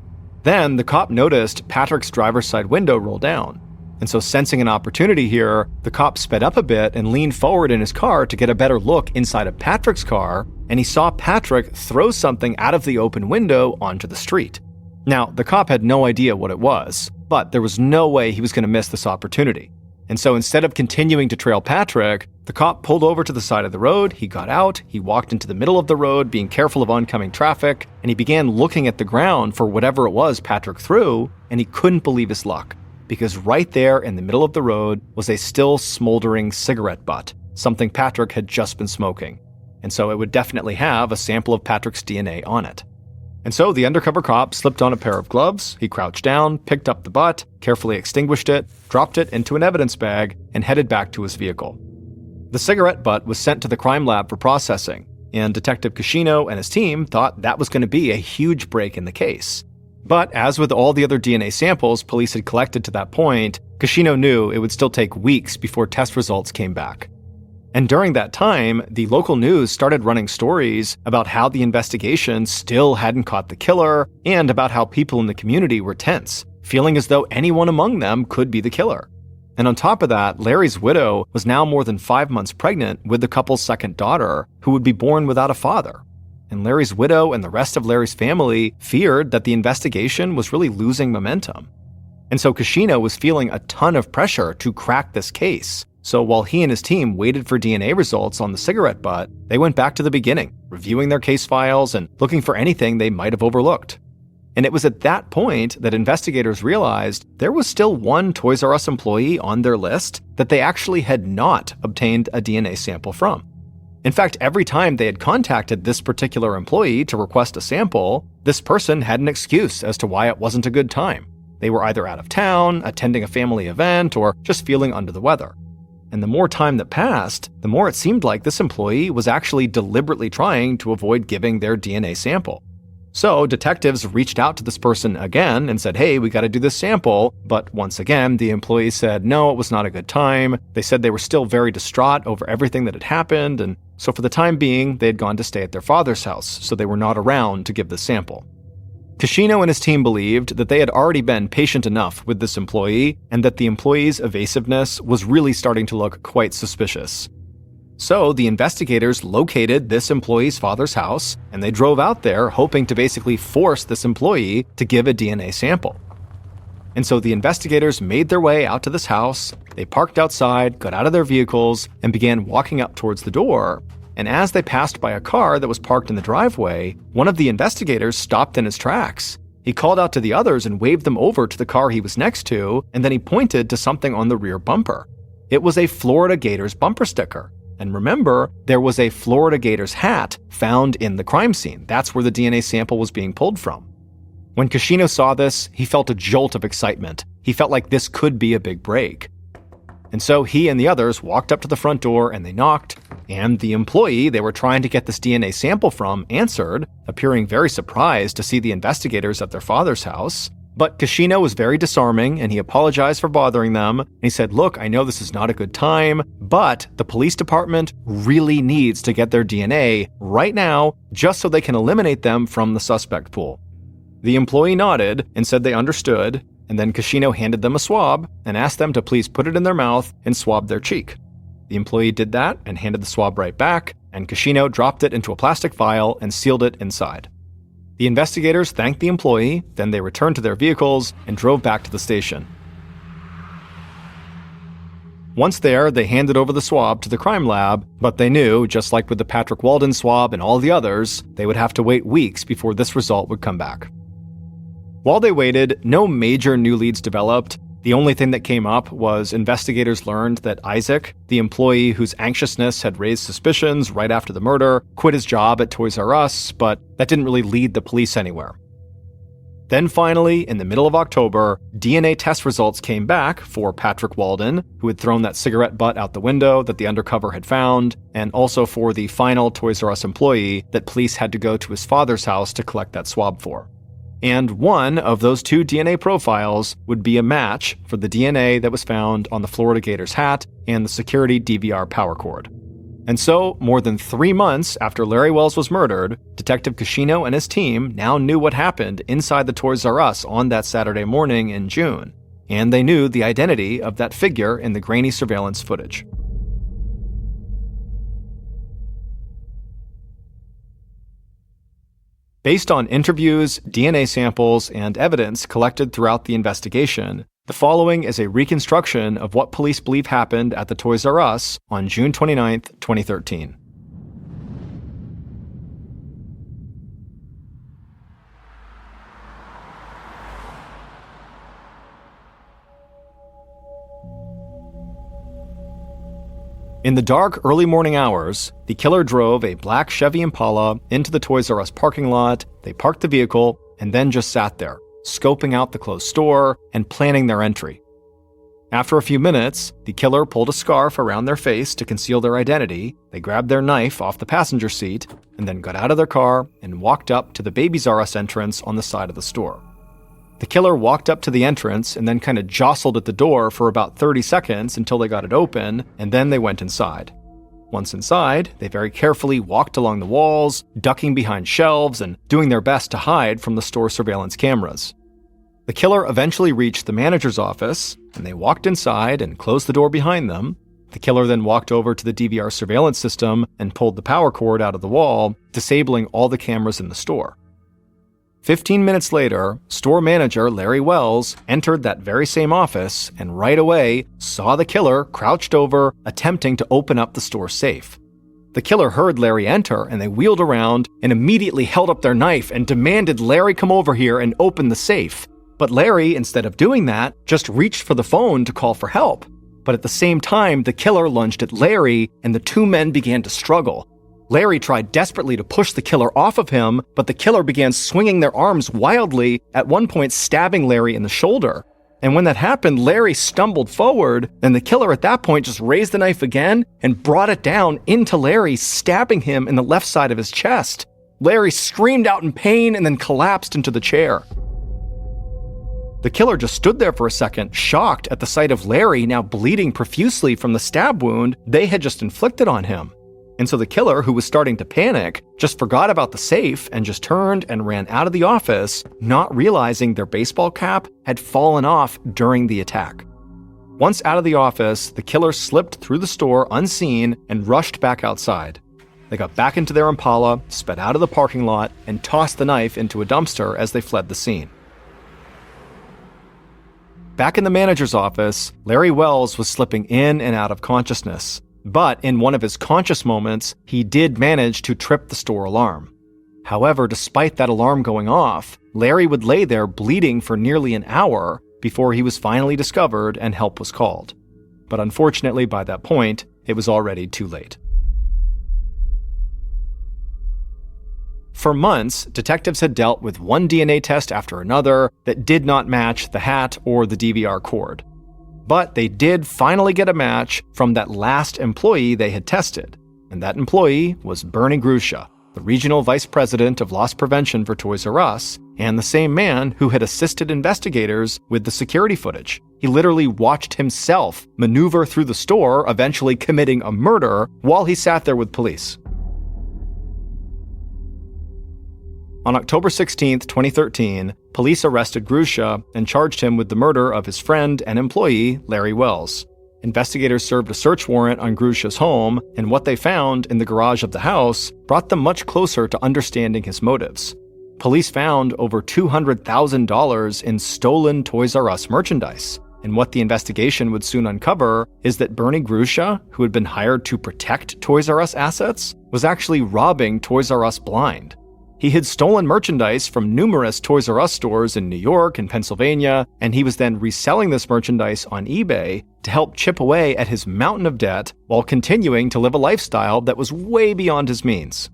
Then, the cop noticed Patrick's driver's side window roll down, and so sensing an opportunity here, the cop sped up a bit and leaned forward in his car to get a better look inside of Patrick's car, and he saw Patrick throw something out of the open window onto the street. Now, the cop had no idea what it was, but there was no way he was going to miss this opportunity. And so instead of continuing to trail Patrick, the cop pulled over to the side of the road, he got out, he walked into the middle of the road, being careful of oncoming traffic, and he began looking at the ground for whatever it was Patrick threw, and he couldn't believe his luck, because right there in the middle of the road was a still smoldering cigarette butt, something Patrick had just been smoking. And so it would definitely have a sample of Patrick's DNA on it. And so the undercover cop slipped on a pair of gloves, he crouched down, picked up the butt, carefully extinguished it, dropped it into an evidence bag, and headed back to his vehicle. The cigarette butt was sent to the crime lab for processing, and Detective Kashino and his team thought that was going to be a huge break in the case. But as with all the other DNA samples police had collected to that point, Kashino knew it would still take weeks before test results came back. And during that time, the local news started running stories about how the investigation still hadn't caught the killer, and about how people in the community were tense, feeling as though anyone among them could be the killer. And on top of that, Larry's widow was now more than 5 months pregnant with the couple's second daughter, who would be born without a father. And Larry's widow and the rest of Larry's family feared that the investigation was really losing momentum. And so Kashino was feeling a ton of pressure to crack this case. So while he and his team waited for DNA results on the cigarette butt, they went back to the beginning, reviewing their case files and looking for anything they might have overlooked. And it was at that point that investigators realized there was still one Toys R Us employee on their list that they actually had not obtained a DNA sample from. In fact, every time they had contacted this particular employee to request a sample, this person had an excuse as to why it wasn't a good time. They were either out of town, attending a family event, or just feeling under the weather. And the more time that passed, the more it seemed like this employee was actually deliberately trying to avoid giving their DNA sample. So detectives reached out to this person again and said, hey, we got to do this sample. But once again, the employee said, no, it was not a good time. They said they were still very distraught over everything that had happened. And so for the time being, they had gone to stay at their father's house, so they were not around to give the sample. Kashino and his team believed that they had already been patient enough with this employee, and that the employee's evasiveness was really starting to look quite suspicious. So the investigators located this employee's father's house, and they drove out there hoping to basically force this employee to give a DNA sample. And so the investigators made their way out to this house, they parked outside, got out of their vehicles, and began walking up towards the door. And as they passed by a car that was parked in the driveway, one of the investigators stopped in his tracks. He called out to the others and waved them over to the car he was next to, and then he pointed to something on the rear bumper. It was a Florida Gators bumper sticker. And remember, there was a Florida Gators hat found in the crime scene. That's where the DNA sample was being pulled from. When Kashino saw this, he felt a jolt of excitement. He felt like this could be a big break. And so he and the others walked up to the front door and they knocked, and the employee they were trying to get this DNA sample from answered, appearing very surprised to see the investigators at their father's house. But Kashino was very disarming, and he apologized for bothering them. And he said, look, I know this is not a good time, but the police department really needs to get their DNA right now just so they can eliminate them from the suspect pool. The employee nodded and said they understood, and then Kashino handed them a swab and asked them to please put it in their mouth and swab their cheek. The employee did that and handed the swab right back, and Kashino dropped it into a plastic vial and sealed it inside. The investigators thanked the employee, then they returned to their vehicles and drove back to the station. Once there, they handed over the swab to the crime lab, but they knew, just like with the Patrick Walden swab and all the others, they would have to wait weeks before this result would come back. While they waited, no major new leads developed. The only thing that came up was investigators learned that Isaac, the employee whose anxiousness had raised suspicions right after the murder, quit his job at Toys R Us, but that didn't really lead the police anywhere. Then finally, in the middle of October, DNA test results came back for Patrick Walden, who had thrown that cigarette butt out the window that the undercover had found, and also for the final Toys R Us employee that police had to go to his father's house to collect that swab for. And one of those two DNA profiles would be a match for the DNA that was found on the Florida Gators hat and the security DVR power cord. And so, more than 3 months after Larry Wells was murdered, Detective Kashino and his team now knew what happened inside the Toys R Us on that Saturday morning in June, and they knew the identity of that figure in the grainy surveillance footage. Based on interviews, DNA samples, and evidence collected throughout the investigation, the following is a reconstruction of what police believe happened at the Toys R Us on June 29, 2013. In the dark, early morning hours, the killer drove a black Chevy Impala into the Toys R Us parking lot. They parked the vehicle and then just sat there, scoping out the closed store and planning their entry. After a few minutes, the killer pulled a scarf around their face to conceal their identity. They grabbed their knife off the passenger seat and then got out of their car and walked up to the Babies R Us entrance on the side of the store. The killer walked up to the entrance and then kind of jostled at the door for about 30 seconds until they got it open, and then they went inside. Once inside, they very carefully walked along the walls, ducking behind shelves and doing their best to hide from the store surveillance cameras. The killer eventually reached the manager's office, and they walked inside and closed the door behind them. The killer then walked over to the DVR surveillance system and pulled the power cord out of the wall, disabling all the cameras in the store. 15 minutes later, store manager Larry Wells entered that very same office and right away saw the killer crouched over, attempting to open up the store safe. The killer heard Larry enter and they wheeled around and immediately held up their knife and demanded Larry come over here and open the safe. But Larry, instead of doing that, just reached for the phone to call for help. But at the same time, the killer lunged at Larry and the two men began to struggle. Larry tried desperately to push the killer off of him, but the killer began swinging their arms wildly, at one point stabbing Larry in the shoulder. And when that happened, Larry stumbled forward, and the killer at that point just raised the knife again and brought it down into Larry, stabbing him in the left side of his chest. Larry screamed out in pain and then collapsed into the chair. The killer just stood there for a second, shocked at the sight of Larry now bleeding profusely from the stab wound they had just inflicted on him. And so the killer, who was starting to panic, just forgot about the safe and just turned and ran out of the office, not realizing their baseball cap had fallen off during the attack. Once out of the office, the killer slipped through the store unseen and rushed back outside. They got back into their Impala, sped out of the parking lot, and tossed the knife into a dumpster as they fled the scene. Back in the manager's office, Larry Wells was slipping in and out of consciousness. But in one of his conscious moments, he did manage to trip the store alarm. However, despite that alarm going off, Larry would lay there bleeding for nearly an hour before he was finally discovered and help was called. But unfortunately, by that point, it was already too late. For months, detectives had dealt with one DNA test after another that did not match the hat or the DVR cord. But they did finally get a match from that last employee they had tested, and that employee was Bernie Grusha, the regional vice president of loss prevention for Toys R Us, and the same man who had assisted investigators with the security footage. He literally watched himself maneuver through the store, eventually committing a murder while he sat there with police. On October 16, 2013, police arrested Grusha and charged him with the murder of his friend and employee, Larry Wells. Investigators served a search warrant on Grusha's home, and what they found in the garage of the house brought them much closer to understanding his motives. Police found over $200,000 in stolen Toys R Us merchandise, and what the investigation would soon uncover is that Bernie Grusha, who had been hired to protect Toys R Us assets, was actually robbing Toys R Us blind. He had stolen merchandise from numerous Toys R Us stores in New York and Pennsylvania, and he was then reselling this merchandise on eBay to help chip away at his mountain of debt while continuing to live a lifestyle that was way beyond his means.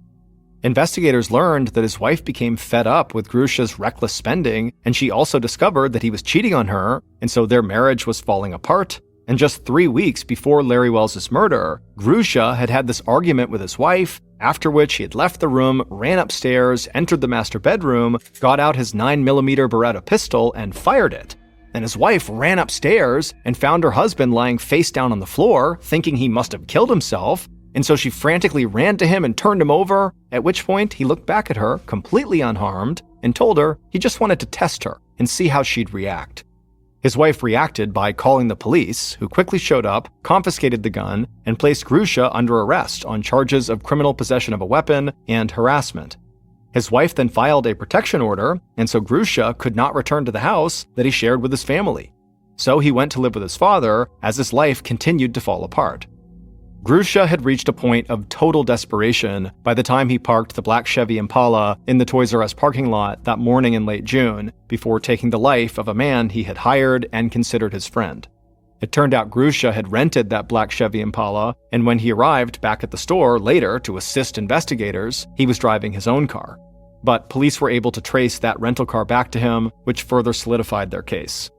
Investigators learned that his wife became fed up with Grusha's reckless spending, and she also discovered that he was cheating on her, and so their marriage was falling apart. And just 3 weeks before Larry Wells' murder, Grusha had had this argument with his wife, after which he had left the room, ran upstairs, entered the master bedroom, got out his 9mm Beretta pistol, and fired it. And his wife ran upstairs and found her husband lying face down on the floor, thinking he must have killed himself, and so she frantically ran to him and turned him over, at which point he looked back at her, completely unharmed, and told her he just wanted to test her and see how she'd react. His wife reacted by calling the police, who quickly showed up, confiscated the gun, and placed Grusha under arrest on charges of criminal possession of a weapon and harassment. His wife then filed a protection order, and so Grusha could not return to the house that he shared with his family. So he went to live with his father as his life continued to fall apart. Grusha had reached a point of total desperation by the time he parked the black Chevy Impala in the Toys R Us parking lot that morning in late June, before taking the life of a man he had hired and considered his friend. It turned out Grusha had rented that black Chevy Impala, and when he arrived back at the store later to assist investigators, he was driving his own car. But police were able to trace that rental car back to him, which further solidified their case.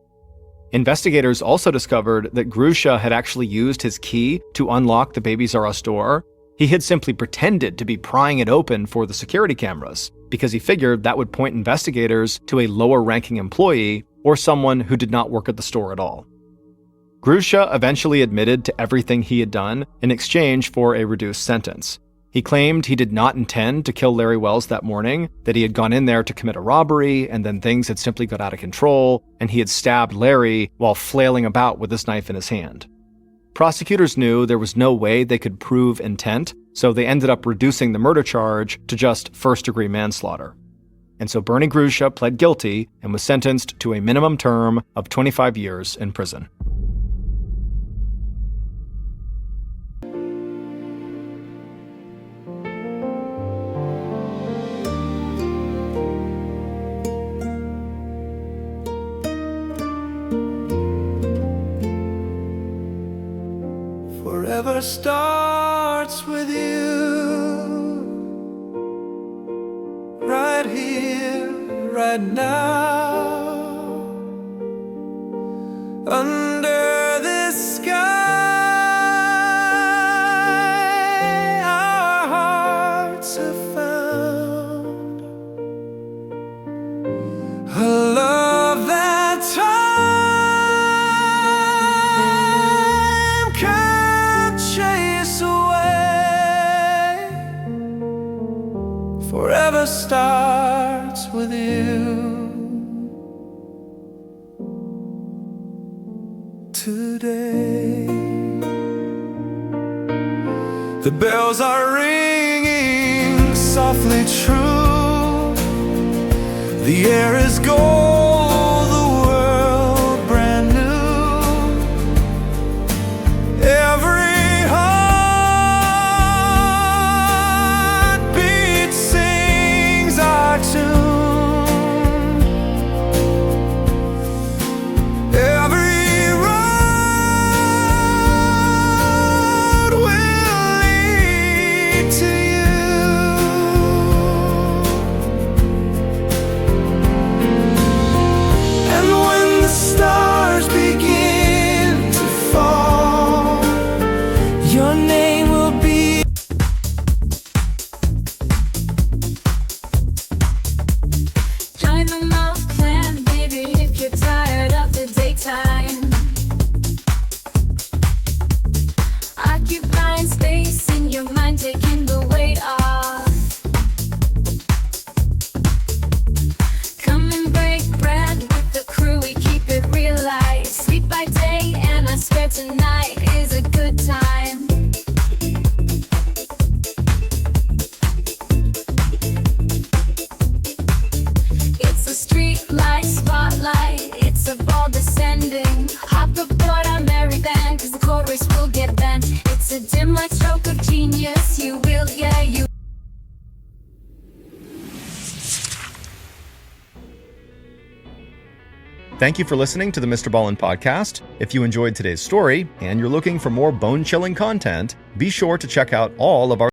Investigators also discovered that Grusha had actually used his key to unlock the Babies R Us door. He had simply pretended to be prying it open for the security cameras, because he figured that would point investigators to a lower-ranking employee or someone who did not work at the store at all. Grusha eventually admitted to everything he had done in exchange for a reduced sentence. He claimed he did not intend to kill Larry Wells that morning, that he had gone in there to commit a robbery, and then things had simply got out of control, and he had stabbed Larry while flailing about with his knife in his hand. Prosecutors knew there was no way they could prove intent, so they ended up reducing the murder charge to just first-degree manslaughter. And so Bernie Grusha pled guilty and was sentenced to a minimum term of 25 years in prison. Forever starts with you, right here, right now, under this sky. Our hearts have found a love that time can't chase away. Forever starts with you. Today the bells are ringing softly true. The air is gold, the world brand new. Every heartbeat sings our tune. Every road will lead to you. Thank you for listening to the MrBallen podcast. If you enjoyed today's story and you're looking for more bone-chilling content, be sure to check out all of our